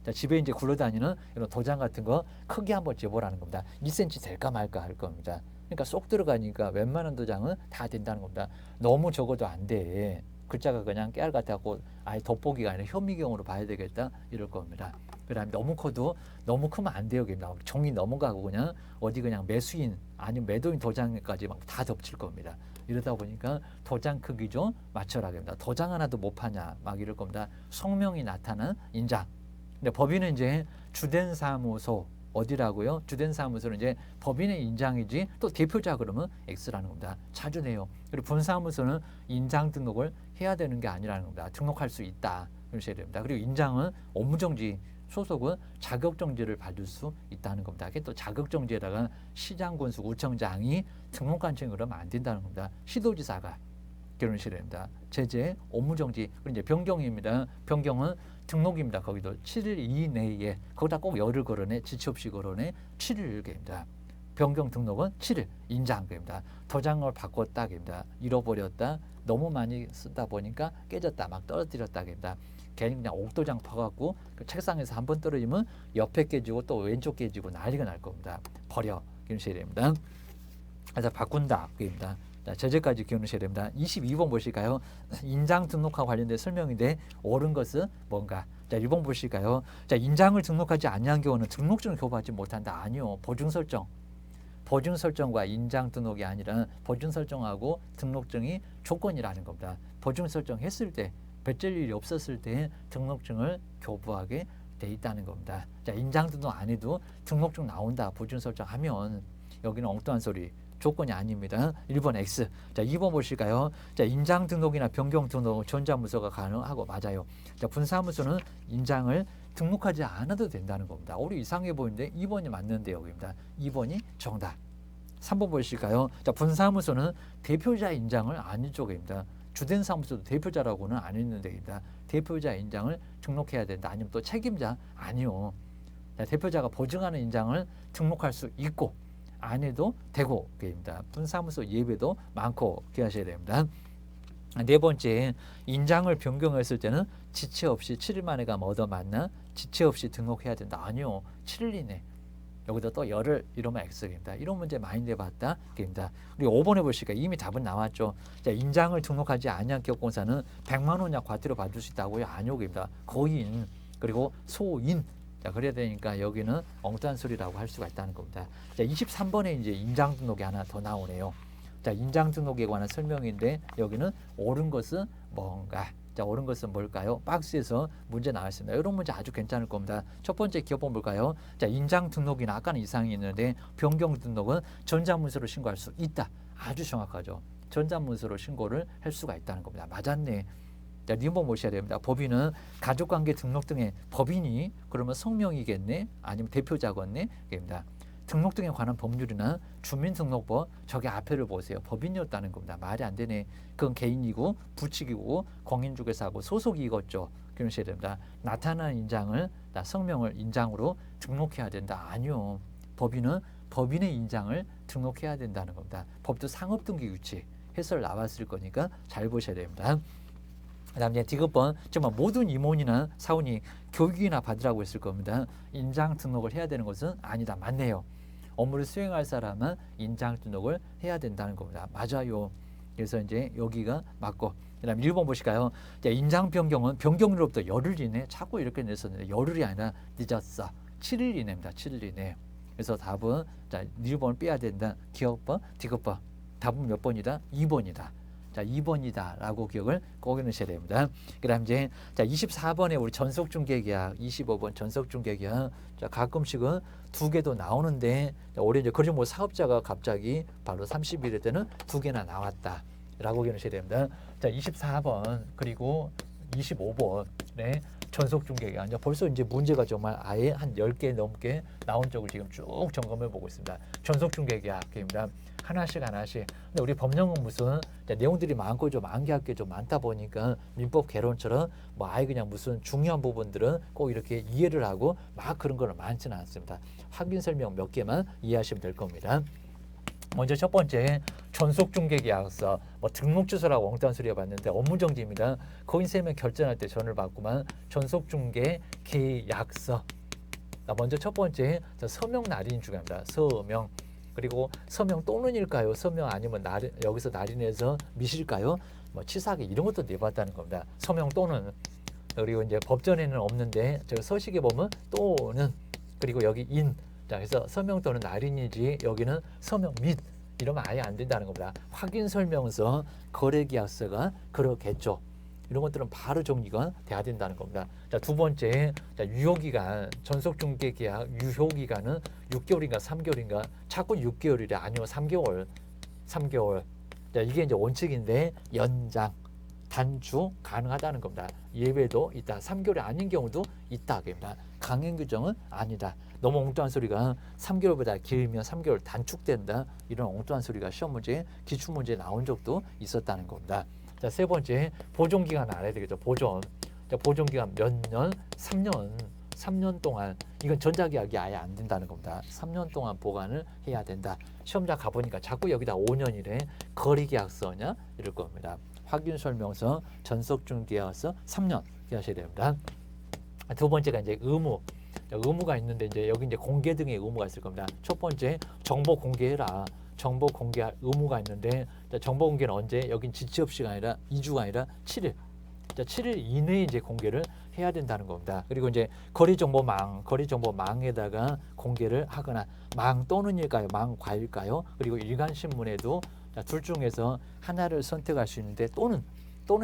자, 집에 이제 굴러다니는 이런 도장 같은 거 크기 한번 재보라는 겁니다. 2cm 될까 말까 할 겁니다. 그러니까 쏙 들어가니까 웬만한 도장은 다 된다는 겁니다. 너무 적어도 안 돼. 글자가 그냥 깨알 같아갖고 아예 돋보기가 아니라 현미경으로 봐야 되겠다 이럴 겁니다. 그다음에 너무 커도 너무 크면 안 돼요. 종이 넘어가고 그냥 어디 그냥 매수인 아니면 매도인 도장까지 막 다 덮칠 겁니다. 이러다 보니까 도장 크기 좀 맞춰라 됩니다. 도장 하나도 못 파냐 막 이럴 겁니다. 성명이 나타난 인장. 근데 법인은 이제 주된 사무소 어디라고요? 주된 사무소는 이제 법인의 인장이지 또 대표자 그러면 X라는 겁니다. 자주 내요. 그리고 분사무소는 인장 등록을 해야 되는 게 아니라는 겁니다. 등록할 수 있다. 그러셔야 됩니다. 그리고 인장은 업무정지 소속은 자격정지를 받을 수 있다는 겁니다. 그게 또 자격정지에다가 시장군수 구청장이 등록관청이 그러면 안 된다는 겁니다. 시도지사가 결혼시켜야 됩니다. 제재, 업무정지, 그리고 이제 변경입니다. 변경은 등록입니다. 거기도 7일 이내에 거기다 꼭 열을 걸어내 지체 없이 걸어내 7일입니다. 변경 등록은 7일 인장입니다. 도장을 바꿨다입니다. 잃어버렸다. 너무 많이 쓰다 보니까 깨졌다. 막 떨어뜨렸다입니다. 괜히 그냥 옥도장 퍼갖고 그 책상에서 한번 떨어지면 옆에 깨지고 또 왼쪽 깨지고 난리가 날 겁니다. 버려. 기억하셔야 됩니다. 그래서 바꾼다. 입니다. 자, 제재까지 기억하셔야 됩니다. 22번 보실까요? 인장 등록과 관련된 설명인데 옳은 것은 뭔가? 자, 1번 보실까요? 자, 인장을 등록하지 않는 경우는 등록증을 교부하지 못한다. 아니요. 보증 설정. 보증 설정과 인장 등록이 아니라 보증 설정하고 등록증이 조건이라는 겁니다. 보증 설정했을 때 뱉을 일이 없었을 때 등록증을 교부하게 돼 있다는 겁니다. 자, 인장 등록 안 해도 등록증 나온다. 보증 설정하면 여기는 엉뚱한 소리. 조건이 아닙니다. 1번 X. 자, 2번 보실까요? 자, 인장 등록이나 변경 등록 전자문서가 가능하고 맞아요. 자, 분사무소는 인장을 등록하지 않아도 된다는 겁니다. 우리 이상해 보이는데 2번이 맞는데 여기입니다. 2번이 정답. 3번 보실까요? 자, 분사무소는 대표자 인장을 아닌 쪽입니다. 주된 사무소도 대표자라고는 안 했는데입니다. 대표자 인장을 등록해야 된다. 아니면 또 책임자 아니요. 자, 대표자가 보증하는 인장을 등록할 수 있고 안 해도 되고 입니다. 분사무소 예외도 많고 기억하셔야 됩니다. 네 번째, 인장을 변경했을 때는 지체 없이 7일 만에 가면 얻어 맞나? 지체 없이 등록해야 된다. 아니요. 7일 이내. 여기다 또 열흘 이러면 X입니다. 이런 문제 많이 내봤다. 입니다. 우리 5번에 보시니까 이미 답은 나왔죠. 자, 인장을 등록하지 않은 기업공사는 100만 원 이하 과태료 받을 수 있다고요? 아니오입니다. 거인 그리고 소인. 자, 그래야 되니까 여기는 엉뚱한 소리라고 할 수가 있다는 겁니다. 자, 23번에 이제 인장 등록이 하나 더 나오네요. 자, 인장 등록에 관한 설명인데 여기는 옳은 것은 뭔가? 자, 옳은 것은 뭘까요? 박스에서 문제 나왔습니다. 이런 문제 아주 괜찮을 겁니다. 첫 번째 기업번 볼까요? 자, 인장 등록이나 아까는 이상이 있는데 변경 등록은 전자문서로 신고할 수 있다. 아주 정확하죠. 전자문서로 신고를 할 수가 있다는 겁니다. 맞았네. 자, 니번 보셔야 됩니다. 법인은 가족관계 등록 등의 법인이 그러면 성명이겠네? 아니면 대표자겠네? 입니다. 등록 등에 관한 법률이나 주민등록법 저기 앞에를 보세요. 법인이었다는 겁니다. 말이 안 되네. 그건 개인이고 부칙이고 공인중개사하고 소속이겠죠. 그러셔야 됩니다. 나타난 인장을 성명을 인장으로 등록해야 된다. 아니요. 법인은 법인의 인장을 등록해야 된다는 겁니다. 법도 상업등기 유치 해설 나왔을 거니까 잘 보셔야 됩니다. 그다음 이제 디귿번 정말 모든 임원이나 사원이 교육이나 받으라고 했을 겁니다. 인장 등록을 해야 되는 것은 아니다. 맞네요. 업무를 수행할 사람은 인장 등록을 해야 된다는 겁니다. 맞아요. 그래서 이제 여기가 맞고 그다음 1번 보실까요? 자, 인장 변경은 변경으로부터 열흘 이내 자꾸 이렇게 냈었는데 열흘이 아니라 늦었어. 7일 이내입니다. 7일 이내. 그래서 답은 자 1번을 빼야 된다. 기업번, 디귿번. 답은 몇 번이다? 2번이다. 자, 2번이다 라고 기억을 꼭 해놓으셔야 됩니다. 그 다음 이제 자 24번에 우리 전속중개계약 25번 전속중개계약 자 가끔씩은 두 개도 나오는데 자, 올해 이제 그런 뭐 사업자가 갑자기 바로 30일에 때는 두 개나 나왔다 라고 기억하셔야 됩니다. 자 24번 그리고 25번에 전속중개계약 이제 벌써 이제 문제가 정말 아예 한 10개 넘게 나온 쪽을 지금 쭉 점검해 보고 있습니다. 전속중개계약입니다. 하나씩. 근데 우리 법령공무서는 내용들이 많고 좀 암기할 게 좀 많다 보니까 민법 개론처럼 뭐 아예 그냥 무슨 중요한 부분들은 꼭 이렇게 이해를 하고 막 그런 거는 많지는 않습니다. 확인 설명 몇 개만 이해하시면 될 겁니다. 먼저 첫 번째 전속중개계약서 뭐 등록주소라고 엉뚱한 소리 해봤는데 업무정지입니다. 거인 3명 결정할 때 전을 받구만 전속중개계약서. 먼저 첫 번째 서명 날인 중요합니다. 서명. 그리고 서명 또는일까요? 서명 아니면 여기서 날인해서 미실까요? 뭐 치사하게 이런 것도 내봤다는 겁니다. 서명 또는 그리고 이제 법전에는 없는데 제가 서식에 보면 또는 그리고 여기 인. 자, 그래서 서명 또는 날인이지 여기는 서명 및 이러면 아예 안 된다는 겁니다. 확인 설명서, 거래계약서가 그렇겠죠. 이런 것들은 바로 정리가 돼야 된다는 겁니다. 자, 두 번째, 자, 유효기간, 전속중개계약 유효기간은 6개월인가 3개월인가? 자꾸 6개월이래. 아니요, 3개월. 자, 이게 이제 원칙인데 연장, 단축 가능하다는 겁니다. 예외도 있다. 3개월이 아닌 경우도 있다. 그럽니다. 강행 규정은 아니다. 너무 엉뚱한 소리가 3개월보다 길면 3개월 단축된다. 이런 엉뚱한 소리가 시험 문제, 기출 문제에 나온 적도 있었다는 겁니다. 자, 세 번째 보존기간 알아야 되겠죠. 보존. 자, 보존기간 몇 년? 3년. 3년 동안 이건 전자계약이 아예 안 된다는 겁니다. 3년 동안 보관을 해야 된다. 시험장 가보니까 자꾸 여기다 5년이래. 거리계약서냐 이럴 겁니다. 확인설명서, 전속중개약서 3년 하셔야 됩니다. 두 번째가 이제 의무. 의무가 있는데 이제 여기 이제 공개 등의 의무가 있을 겁니다. 첫 번째 정보 공개해라. 정보 공개할 의무가 있는데 정보 공개는 언제? 여긴 지체 없이가 아니라 2주가 아니라 7일. 7일 이내에 이제 공개를 해야 된다는 겁니다. 그리고 이제 거리정보망에다가 공개를 하거나 망 또는일까요? 망과일까요? 그리고 일간신문에도 둘 중에서 하나를 선택할 수 있는데 또는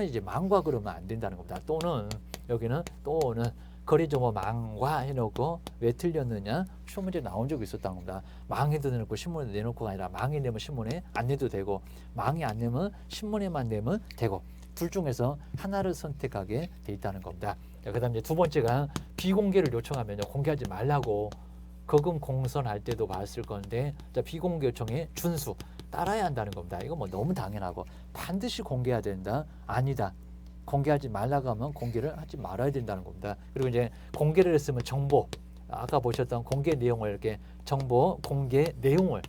이제 망과 그러면 안 된다는 겁니다. 또는 여기는 또는 거리정보망과 해놓고 왜 틀렸느냐? 시험 문제 나온 적이 있었다는 겁니다. 망에도 내놓고 신문에 내놓고가 아니라 망이 내면 신문에 안 내도 되고 망이 안 내면 신문에만 내면 되고 둘 중에서 하나를 선택하게 돼 있다는 겁니다. 그다음 이제 두 번째가 비공개를 요청하면요 공개하지 말라고 거금 공선할 때도 봤을 건데 비공개 요청에 준수 따라야 한다는 겁니다. 이거 뭐 너무 당연하고 반드시 공개해야 된다? 아니다. 공개하지 말라고 하면 공개를 하지 말아야 된다는 겁니다. 그리고 이제 공개를 했으면 정보 아까 보셨던 공개 내용을 이렇게 정보 공개 내용을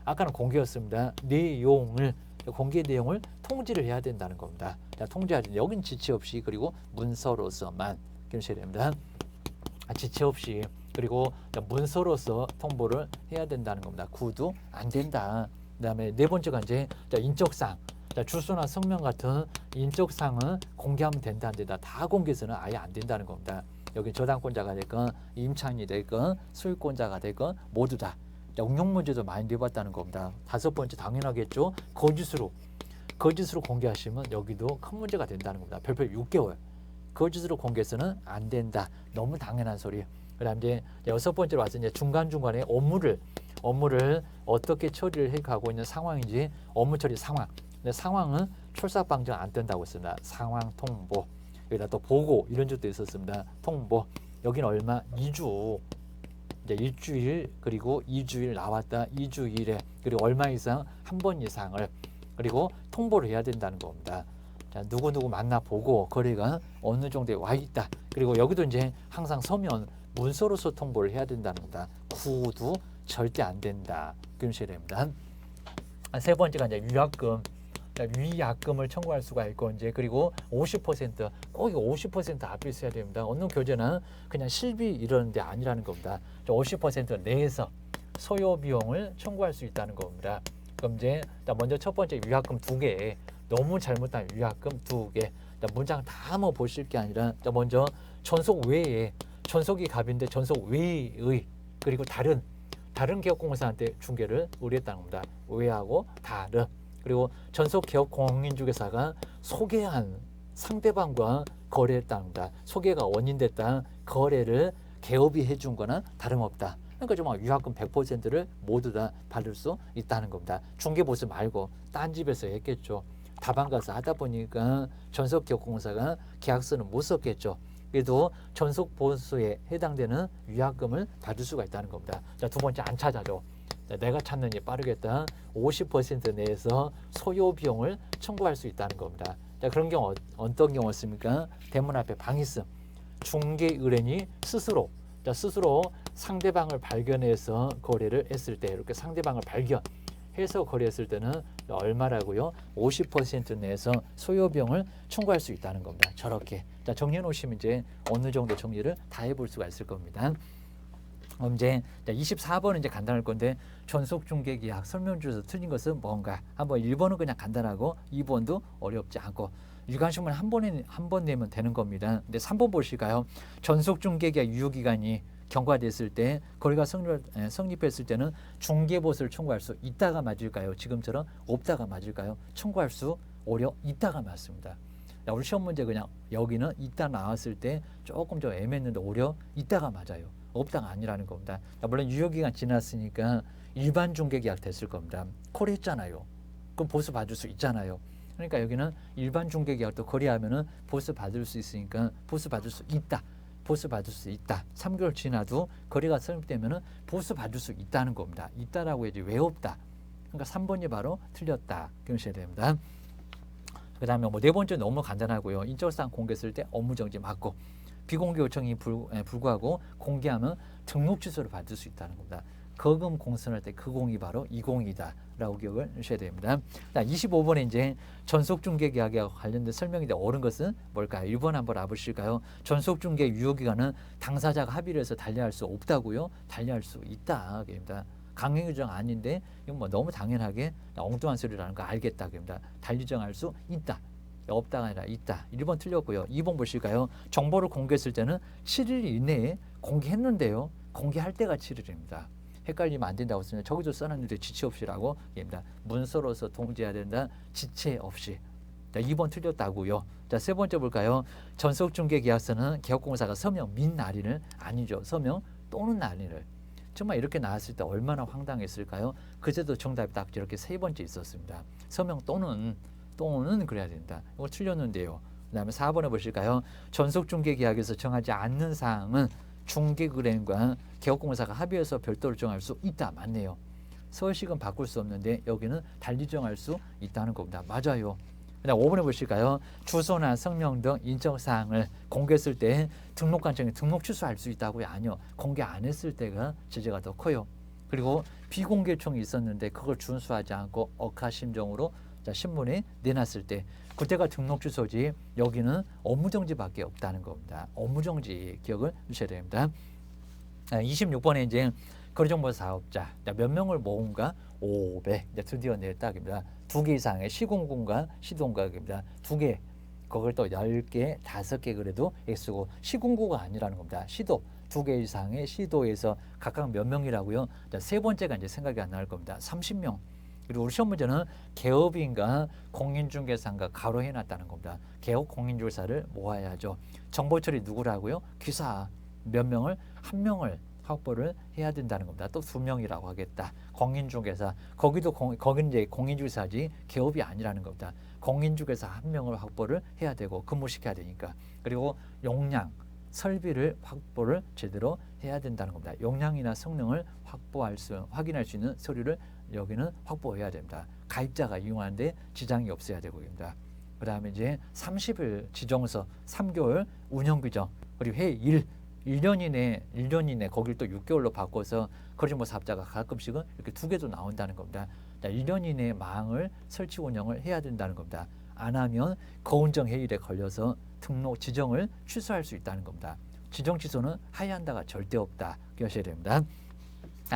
아까는 공개였습니다. 내용을 공개 내용을 통지를 해야 된다는 겁니다. 자, 통지하지 여긴 지체 없이 그리고 문서로서만 기억하셔야 됩니다. 지체 없이 그리고 문서로서 통보를 해야 된다는 겁니다. 구도 안 된다. 그다음에 네 번째가 이제 인적사항. 주소나 성명 같은 인적사항은 공개하면 된다 안 된다. 다 공개해서는 아예 안 된다는 겁니다. 여기 저당권자가 됐건 임차인이 됐건 소유권자가 됐건 모두 다 응용 문제도 많이 내봤다는 겁니다. 다섯 번째 당연하겠죠. 거짓으로 공개하시면 여기도 큰 문제가 된다는 겁니다. 별표 6개월. 거짓으로 공개해서는 안 된다. 너무 당연한 소리. 그다음 이제 여섯 번째로 와서 이제 중간중간에 업무를 어떻게 처리를 해 가고 있는 상황인지 업무 처리 상황. 근데 상황은 출석 방정 안 뜬다고 했습니다. 상황 통보. 여기다 또 보고 이런 적도 있었습니다. 통보. 여기는 얼마? 2주. 이제 일주일 그리고 2주일 나왔다. 2주일에 그리고 얼마 이상 한 번 이상을 그리고 통보를 해야 된다는 겁니다. 자, 누구 만나 보고 거래가 어느 정도에 와 있다. 그리고 여기도 이제 항상 서면 문서로서 통보를 해야 된다는 겁니다. 구도 절대 안 된다. 그러셔야 됩니다. 세 번째가 이제 위약금. 위약금을 청구할 수가 있고 이제 그리고 50%꼭 이거 50% 앞에 있어야 됩니다. 어느 교재는 그냥 실비 이런 데 아니라는 겁니다. 50% 내에서 소요 비용을 청구할 수 있다는 겁니다. 그럼 이제 먼저 첫 번째 위약금 2개. 너무 잘못한 위약금 2개. 문장 다 한번 보실 게 아니라 먼저 전속 외에 전속이 갑인데 전속 외의 그리고 다른 기업공사한테 중개를 의뢰했다는 겁니다. 외하고 다른 그리고 전속 기업 공인중개사가 소개한 상대방과 거래했다는 겁니다. 소개가 원인됐다. 거래를 개업이 해준 거나 다름없다. 그러니까 정말 위약금 100%를 모두 다 받을 수 있다는 겁니다. 중개보수 말고 딴 집에서 했겠죠. 다방 가서 하다 보니까 전속 기업 공사가 계약서는 못 썼겠죠. 그래도 전속 보수에 해당되는 위약금을 받을 수가 있다는 겁니다. 자, 두 번째 안 찾아줘. 내가 찾느니 빠르겠다. 50% 내에서 소요 비용을 청구할 수 있다는 겁니다. 자, 그런 경우 어떤 경우였습니까? 대문 앞에 방이 있음. 중개 의뢰인이 스스로 상대방을 발견해서 거래를 했을 때 이렇게 상대방을 발견해서 거래했을 때는 얼마라고요? 50% 내에서 소요 비용을 청구할 수 있다는 겁니다. 저렇게. 자, 정리해 놓으시면 이제 어느 정도 정리를 다 해볼 수가 있을 겁니다. 이제 24번은 이제 간단할 건데 전속 중개 계약 설명주에서 틀린 것은 뭔가 한번 1번은 그냥 간단하고 2번도 어렵지 않고 유관식만 한 번 내면 되는 겁니다. 근데 3번 보실까요? 전속 중개 계약 유효 기간이 경과됐을 때 거래가 성립했을 때는 중개보수를 청구할 수 있다가 맞을까요? 지금처럼 없다가 맞을까요? 청구할 수 오히려 있다가 맞습니다. 우리 시험 문제 그냥 여기는 있다 나왔을 때 조금 좀 애매했는데 오히려 있다가 맞아요. 없다가 아니라는 겁니다. 물론 유효기간 지났으니까 일반 중개계약 됐을 겁니다. 거래했잖아요. 그럼 보수 받을 수 있잖아요. 그러니까 여기는 일반 중개계약도 거래하면은 보수 받을 수 있으니까 보수 받을 수 있다. 보수 받을 수 있다. 3개월 지나도 거래가 성립되면은 보수 받을 수 있다는 겁니다. 있다라고 해야지 왜 없다. 그러니까 3번이 바로 틀렸다. 그러셔야 됩니다. 그 다음에 네 번째 너무 간단하고요. 인적사항 공개했을 때 업무정지 맞고 비공개 요청이 불구하고 공개하면 등록 취소를 받을 수 있다는 겁니다. 거금 공선할 때 그 공이 바로 이 공이다라고 기억을 하셔야 됩니다. 자, 25번에 이제 전속중개 계약과 관련된 설명인데 옳은 것은 뭘까요? 1번 한번 알아보실까요? 전속중개 유효기간은 당사자가 합의를 해서 달리할 수 없다고요? 달리할 수 있다. 그입니다. 강행 규정 아닌데 이건 뭐 너무 당연하게 엉뚱한 소리라는 거 알겠다. 그입니다. 달리 정할 수 있다. 없다가 아니라 있다. 1번 틀렸고요. 2번 보실까요? 정보를 공개했을 때는 7일 이내에 공개했는데요. 공개할 때가 7일입니다. 헷갈리면 안 된다고 했으면 저기도 써놨는데 지체 없이라고 얘기합니다. 문서로서 통지해야 된다. 지체 없이. 자, 2번 틀렸다고요. 자, 세 번째 볼까요? 전속중개계약서는 개업공사가 서명 및 날인을 아니죠. 서명 또는 날인을. 정말 이렇게 나왔을 때 얼마나 황당했을까요? 그제도 정답이 딱 이렇게 세 번째 있었습니다. 서명 또는 그래야 된다. 이거 틀렸는데요. 그 다음에 4번에 보실까요? 전속중개계약에서 정하지 않는 사항은 중개의뢰인과 개업공사가 합의해서 별도로 정할 수 있다. 맞네요. 서식은 바꿀 수 없는데 여기는 달리 정할 수 있다는 겁니다. 맞아요. 그다음 5번에 보실까요? 주소나 성명 등 인적사항을 공개했을 때 등록관청에 등록 취소할 수 있다고요? 아니요. 공개 안 했을 때가 제재가 더 커요. 그리고 비공개 요청이 있었는데 그걸 준수하지 않고 억하심정으로 신문에 내놨을 때 그때가 등록 취소지 여기는 업무정지밖에 없다는 겁니다. 업무정지 기억을 주셔야 됩니다. 26번에 이제 거래정보 사업자 몇 명을 모은가 500 이제 드디어 냈다입니다. 2개 이상의 시공군과 시동가입니다. 2개 그걸 또 10개 5개 그래도 X고 시공구가 아니라는 겁니다. 시도 2개 이상의 시도에서 각각 몇 명이라고요? 세 번째가 이제 생각이 안 날 겁니다. 30명. 그리고 우리 시험 문제는 개업인과 공인중개사가 가로 해놨다는 겁니다. 개업 공인중개사를 모아야죠. 정보처리 누구라고요? 기사 몇 명을 한 명을 확보를 해야 된다는 겁니다. 또 2명이라고 하겠다. 공인중개사 거기는 이제 공인중개사지 개업이 아니라는 겁니다. 공인중개사 한 명을 확보를 해야 되고 근무시켜야 되니까. 그리고 용량 설비를 확보를 제대로 해야 된다는 겁니다. 용량이나 성능을 확인할 수 있는 서류를 여기는 확보해야 됩니다. 가입자가 이용하는데 지장이 없어야 되고입니다. 그 다음에 이제 30일 지정서 3개월 운영규정 그리고 해일 1년 이내 거길 또 6개월로 바꿔서 거래정보 사업자가 가끔씩은 이렇게 2개도 나온다는 겁니다. 1년 이내에 망을 설치 운영을 해야 된다는 겁니다. 안 하면 거운정 해일에 걸려서 등록 지정을 취소할 수 있다는 겁니다. 지정 취소는 하야한다가 절대 없다. 기억하셔야 됩니다.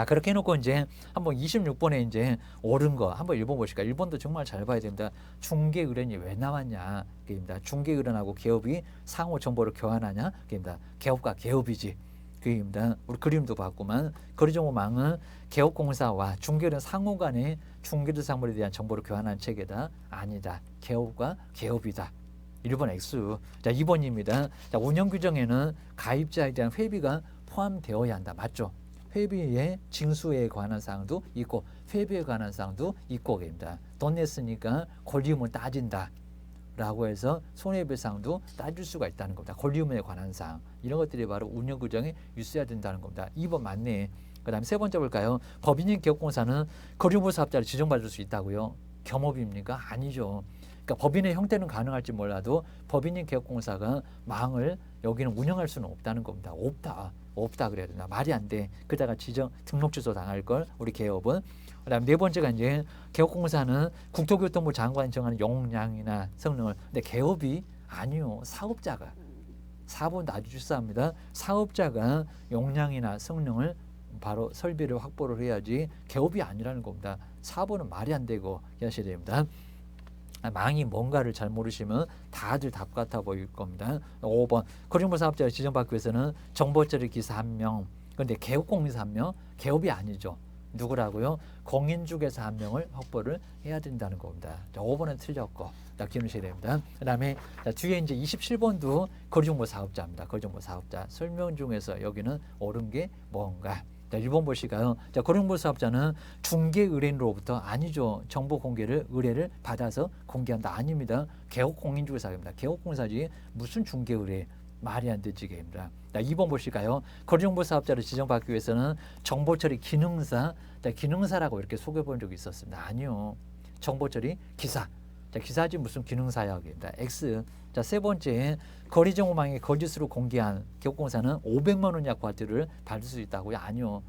그렇게 해놓고 이제 한번 26번에 이제 옳은 거 한번 1번 보실까요? 1번도 정말 잘 봐야 됩니다. 중개의뢰인이 왜 나왔냐? 그입니다. 중개의뢰인하고 개업이 상호 정보를 교환하냐? 그입니다. 개업과 개업이지. 그입니다. 우리 그림도 봤구만. 거래정보망은 개업공사와 중개의뢰인 상호 간의 중개주 상물에 대한 정보를 교환하는 체계다. 아니다. 개업과 개업이다. 1번 X. 자, 2번입니다. 자, 운영규정에는 가입자에 대한 회비가 포함되어야 한다. 맞죠? 회비의 징수에 관한 사항도 있고 회비에 관한 사항도 있고 입니다. 돈 냈으니까 권리금을 따진다 라고 해서 손해배상도 따질 수가 있다는 겁니다. 권리금에 관한 사항 이런 것들이 바로 운영규정에 있어야 된다는 겁니다. 2번 맞네. 그 다음에 세 번째 볼까요? 법인인 개업공사는 거래정보 사업자를 지정받을 수 있다고요? 겸업입니까? 아니죠. 그러니까 법인의 형태는 가능할지 몰라도 법인인 개업공사가 망을 여기는 운영할 수는 없다는 겁니다. 없다 그래야 되나? 말이 안 돼. 그다가 지정 등록 취소 당할 걸 우리 개업은. 그다음 네 번째가 이제 개업공사는 국토교통부 장관이 정하는 용량이나 성능을 근데 개업이 아니요. 사업자가 4번도 아주 출사합니다. 사업자가 용량이나 성능을 바로 설비를 확보를 해야지 개업이 아니라는 겁니다. 4번은 말이 안 되고 하셔야 됩니다. 망이 뭔가를 잘 모르시면 다들 답 같아 보일 겁니다. 5번 거래정보 사업자를 지정받기 위해서는 정보처리 기사 1명 그런데 개업공인사 1명 개업이 아니죠. 누구라고요? 공인중개사 1명을 확보를 해야 된다는 겁니다. 자, 5번은 틀렸고 기억하셔야 됩니다. 그 다음에 뒤에 이제 27번도 거래정보 사업자입니다. 거래정보 사업자 설명 중에서 여기는 옳은 게 뭔가. 자, 1번 보실까요? 자, 거래정보 사업자는 중개의뢰인으로부터 아니죠. 정보 공개를 의뢰를 받아서 공개한다. 아닙니다. 개업공인중개사입니다. 개업공사지 무슨 중개의뢰 말이 안 되지 게입니다. 2번 보실까요? 거래정보 사업자를 지정받기 위해서는 정보처리 기능사, 기능사라고 이렇게 소개해 본 적이 있었습니다. 아니요. 정보처리 기사. 자, 기사지 무슨 기능사약입니다. X. 자, 세 번째 거리정보망에 거짓으로 공개한 기업공사는 500만 원 이하 과태료를 받을 수 있다고요? 아니요.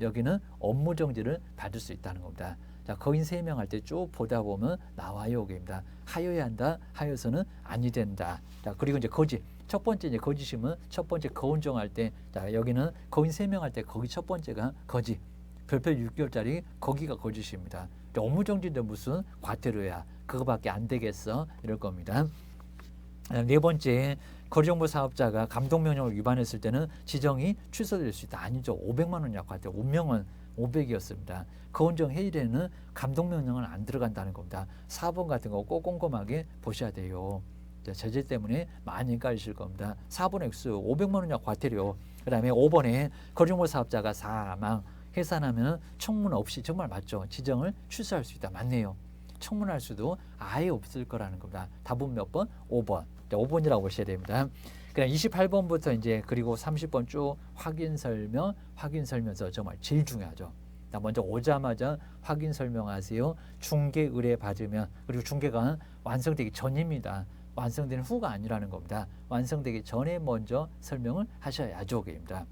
여기는 업무정지를 받을 수 있다는 겁니다. 자, 거인 3명 할 때 쭉 보다 보면 나와요. 여기입니다. 하여야 한다. 하여서는 아니 된다. 자, 그리고 이제 거짓. 첫 번째 이제 거짓이면 첫 번째 거운정할 때, 자, 여기는 거인 3명 할 때 거기 첫 번째가 거짓. 별표 6개월짜리 거기가 거짓입니다. 업무정지인데 무슨 과태료야. 그거밖에 안 되겠어. 이럴 겁니다. 네 번째, 거리정보 사업자가 감독명령을 위반했을 때는 지정이 취소될 수 있다. 아니죠. 500만 원 이하 과태료. 운명은 500이었습니다. 거운정 해일에는 감독명령은 안 들어간다는 겁니다. 4번 같은 거 꼭 꼼꼼하게 보셔야 돼요. 제재 때문에 많이 헷갈리실 겁니다. 4번 X 500만 원 이하 과태료. 그 다음에 5번에 거리정보 사업자가 사망, 해산하면 청문 없이, 정말 맞죠. 지정을 취소할 수 있다. 맞네요. 청문할 수도 아예 없을 거라는 겁니다. 답은 몇 번? 5번. 5번이라고 보셔야 됩니다. 그냥 28번부터 이제 그리고 30번 쭉 확인 설명서 정말 제일 중요하죠. 먼저 오자마자 확인 설명하세요. 중개 의뢰 받으면, 그리고 중개가 완성되기 전입니다. 완성되는 후가 아니라는 겁니다. 완성되기 전에 먼저 설명을 하셔야죠. 입니다.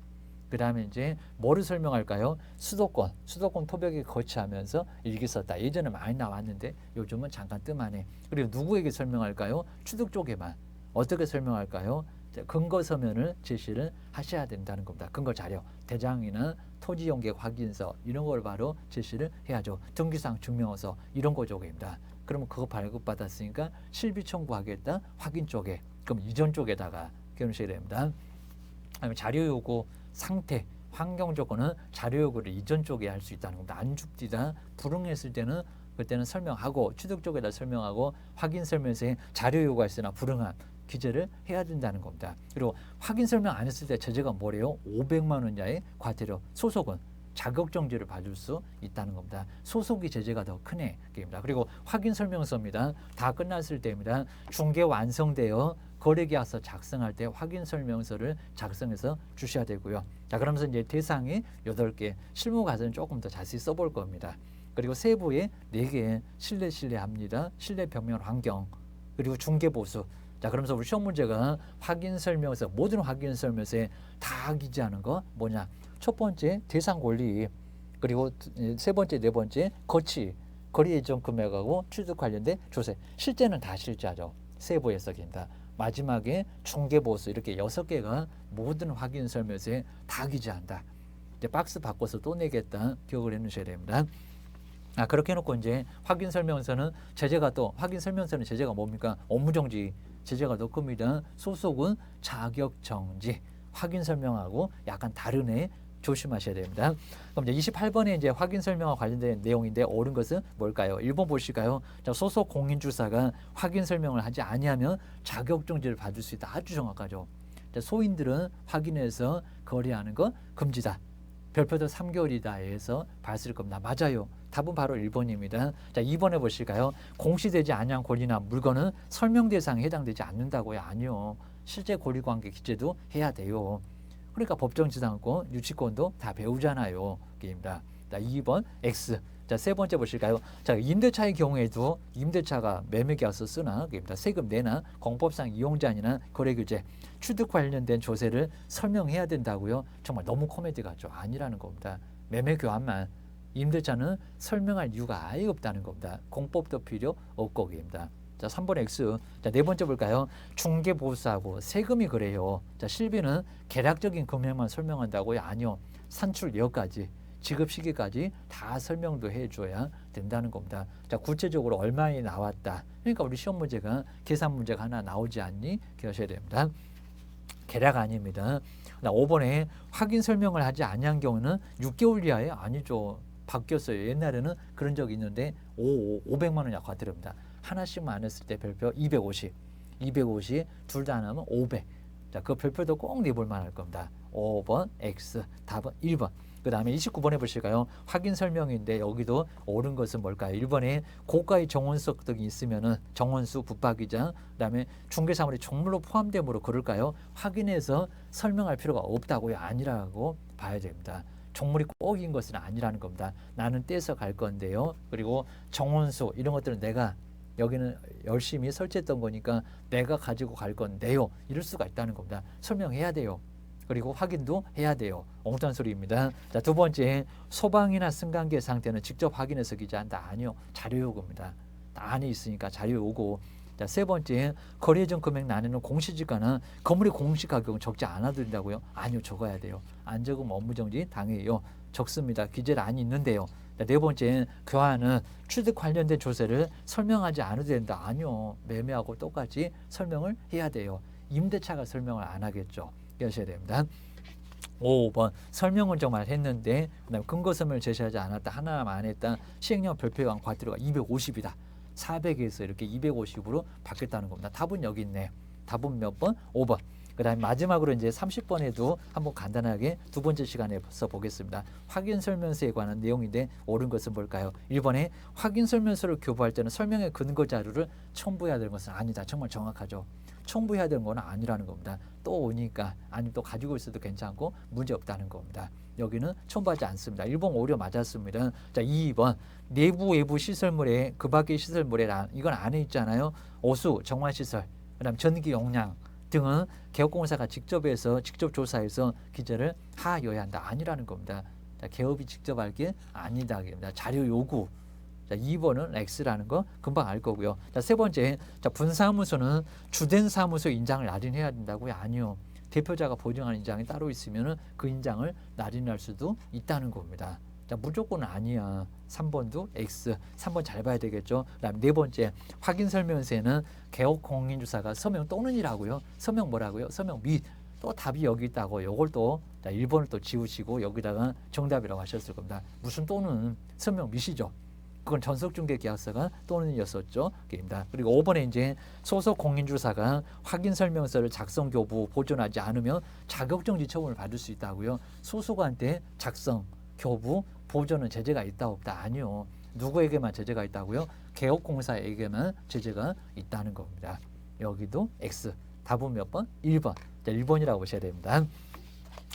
그 다음에 이제 뭐를 설명할까요? 수도권 토백에 거치하면서 일기 썼다. 예전에 많이 나왔는데 요즘은 잠깐 뜸하네. 그리고 누구에게 설명할까요? 취득 쪽에만. 어떻게 설명할까요? 근거 서면을 제시를 하셔야 된다는 겁니다. 근거 자료, 대장이나 토지 용객 확인서 이런 걸 바로 제시를 해야죠. 등기상 증명서 이런 거쪽입니다. 그러면 그거 발급받았으니까 실비 청구하겠다. 확인 쪽에. 그럼 이전 쪽에다가 겨누셔야 됩니다. 아니면 자료 요구 상태, 환경 조건은 자료 요구를 이전 쪽에 할 수 있다는 겁니다. 안 죽디다 불응했을 때는 그때는 설명하고 취득 쪽에다 설명하고 확인 설명서에 자료 요구가 있으나 불응한 기재를 해야 된다는 겁니다. 그리고 확인 설명 안 했을 때 제재가 뭐래요? 500만 원 이하의 과태료, 소속은 자격정지를 받을 수 있다는 겁니다. 소속이 제재가 더 크네. 입니다. 그리고 확인 설명서입니다. 다 끝났을 때입니다. 중개 완성되어 거래계약서 작성할 때 확인 설명서를 작성해서 주셔야 되고요. 자, 그러면서 이제 대상이 8개, 실무 과정은 조금 더 자세히 써볼 겁니다. 그리고 세부에 4개, 신뢰합니다. 신뢰 벽면 환경, 그리고 중개 보수. 자, 그러면서 우리 시험 문제가 확인 설명서, 모든 확인 설명서에 다 기재하는 거 뭐냐? 첫 번째 대상 권리, 그리고 세 번째, 네 번째 거치, 거리 예정 금액하고 취득 관련된 조세. 실제는 다 실제하죠. 세부에서 긴다. 마지막에 중개 보수 이렇게 6개가 모든 확인 설명서에 다 기재한다. 이제 박스 바꿔서 또 내겠다. 기억을 해놓으셔야 됩니다. 그렇게 해놓고 이제 확인 설명서는 제재가 또 확인 설명서는 제재가 뭡니까? 업무정지 제재가 더 큽니다. 소속은 자격정지. 확인 설명하고 약간 다르네. 조심하셔야 됩니다. 그럼 이제 28번에 이제 확인 설명과 관련된 내용인데 옳은 것은 뭘까요? 1번 보실까요? 자, 소속 공인주사가 확인 설명을 하지 아니하면 자격정지를 받을 수 있다. 아주 정확하죠. 자, 소인들은 확인해서 거래하는 거 금지다. 별표도 3개월이다 해서 봤을 겁니다. 맞아요. 답은 바로 1번입니다. 자, 2번에 보실까요? 공시되지 아니한 권리나 물건은 설명 대상에 해당되지 않는다고요? 아니요. 실제 권리관계 기재도 해야 돼요. 그러니까 법정지상권, 유치권도 다 배우잖아요. 게임입니다. 자, 2번 X. 자, 세 번째 보실까요? 자, 임대차의 경우에도 임대차가 매매계약서 쓰나, 게임입니다. 세금 내나, 공법상 이용자니나 거래규제, 취득 관련된 조세를 설명해야 된다고요? 정말 너무 코미디 같죠? 아니라는 겁니다. 매매교환만. 임대차는 설명할 이유가 아예 없다는 겁니다. 공법도 필요 없고, 게임입니다. 자, 3번 X. 자, 네 번째 볼까요? 중개 보수하고 세금이 그래요. 자, 실비는 계략적인 금액만 설명한다고요? 아니요. 산출여까지, 지급 시기까지 다 설명도 해줘야 된다는 겁니다. 자, 구체적으로 얼마에 나왔다. 그러니까 우리 시험 문제가 계산 문제가 하나 나오지 않니? 기억하셔야 됩니다. 계략 아닙니다. 5번에 확인 설명을 하지 아니한 경우는 6개월 이하에 아니죠. 바뀌었어요. 옛날에는 그런 적이 있는데 500만 원 이하 과태료입니다. 하나씩만 안 했을 때 별표 250, 250 둘 다 안 하면 500. 자, 그 별표도 꼭 내볼 만할 겁니다. 5번 X, 답은 1번. 그 다음에 29번에 보실까요? 확인 설명인데 여기도 옳은 것은 뭘까요? 1번에 고가의 정원수 등이 있으면은 정원수, 붙박이자, 그 다음에 중개사물이 종물로 포함되므로 그럴까요? 확인해서 설명할 필요가 없다고요? 아니라고 봐야 됩니다. 종물이 꼭인 것은 아니라는 겁니다. 나는 떼서 갈 건데요. 그리고 정원수 이런 것들은 내가 여기는 열심히 설치했던 거니까 내가 가지고 갈 건데요. 이럴 수가 있다는 겁니다. 설명해야 돼요. 그리고 확인도 해야 돼요. 엉뚱한 소리입니다. 자, 두 번째, 소방이나 승강기의 상태는 직접 확인해서 기재한다. 아니요. 자료 요구입니다. 다 안에 있으니까 자료 요구. 자, 세 번째, 거래 예정 금액 나누는 공시지가는 건물의 공시 가격은 적지 않아도 된다고요? 아니요. 적어야 돼요. 안 적으면 업무 정지 당해요. 적습니다. 기재를 안 있는데요. 자, 네 번째, 교환은 취득 관련된 조세를 설명하지 않아도 된다. 아니요. 매매하고 똑같이 설명을 해야 돼요. 임대차가 설명을 안 하겠죠. 하셔야 됩니다. 5번, 설명은 정말 했는데 그다음에 근거 설명을 제시하지 않았다. 하나만 안 했다. 시행령 별표형 과태료가 250이다. 400에서 이렇게 250으로 바뀌었다는 겁니다. 답은 여기 있네. 답은 몇 번? 5번. 그 다음에 마지막으로 이제 30번에도 한번 간단하게 두 번째 시간에 써보겠습니다. 확인 설명서에 관한 내용인데 옳은 것은 뭘까요? 1번에 확인 설명서를 교부할 때는 설명의 근거 자료를 첨부해야 되는 것은 아니다. 정말 정확하죠. 첨부해야 되는 건 아니라는 겁니다. 또 오니까 아니면 또 가지고 있어도 괜찮고 문제 없다는 겁니다. 여기는 첨부하지 않습니다. 1번 오류 맞았습니다. 자, 2번 내부 외부 시설물에 그 밖의 시설물에 이건 안에 있잖아요. 오수 정화시설 그다음 전기 용량 등은 개업공사가 직접 조사해서 기재를 하여야 한다. 아니라는 겁니다. 자, 개업이 직접 할 게 아니다. 자료 요구. 자, 2번은 X라는 거 금방 알 거고요. 자, 세 번째, 자, 분사무소는 주된 사무소 인장을 날인해야 된다고요? 아니요. 대표자가 보증하는 인장이 따로 있으면 그 인장을 날인할 수도 있다는 겁니다. 자, 무조건 아니야. 3번도 X. 3번 잘 봐야 되겠죠. 그다음 네 번째, 확인 설명서에는 개업 공인주사가 서명 또는이라고요. 서명 뭐라고요? 서명 및. 또 답이 여기 있다고. 요걸 또 자, 1번을 또 지우시고 여기다가 정답이라고 하셨을 겁니다. 무슨 또는 서명 및이죠. 그건 전속중개계약서가 또는이었었죠. 입니다. 그리고 5번에 이제 소속 공인주사가 확인 설명서를 작성, 교부, 보존하지 않으면 자격정지 처분을 받을 수 있다고요. 소속한테 작성, 교부, 보존은 제재가 있다 없다? 아니요. 누구에게만 제재가 있다고요? 개업공사에게만 제재가 있다는 겁니다. 여기도 X. 답은 몇 번? 1번. 자, 1번이라고 보셔야 됩니다.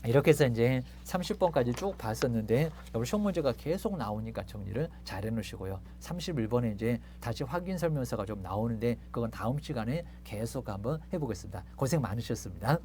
이렇게 해서 이제 30번까지 쭉 봤었는데 여러분 시험 문제가 계속 나오니까 정리를 잘 해놓으시고요. 31번에 이제 다시 확인 설명서가 좀 나오는데 그건 다음 시간에 계속 한번 해보겠습니다. 고생 많으셨습니다.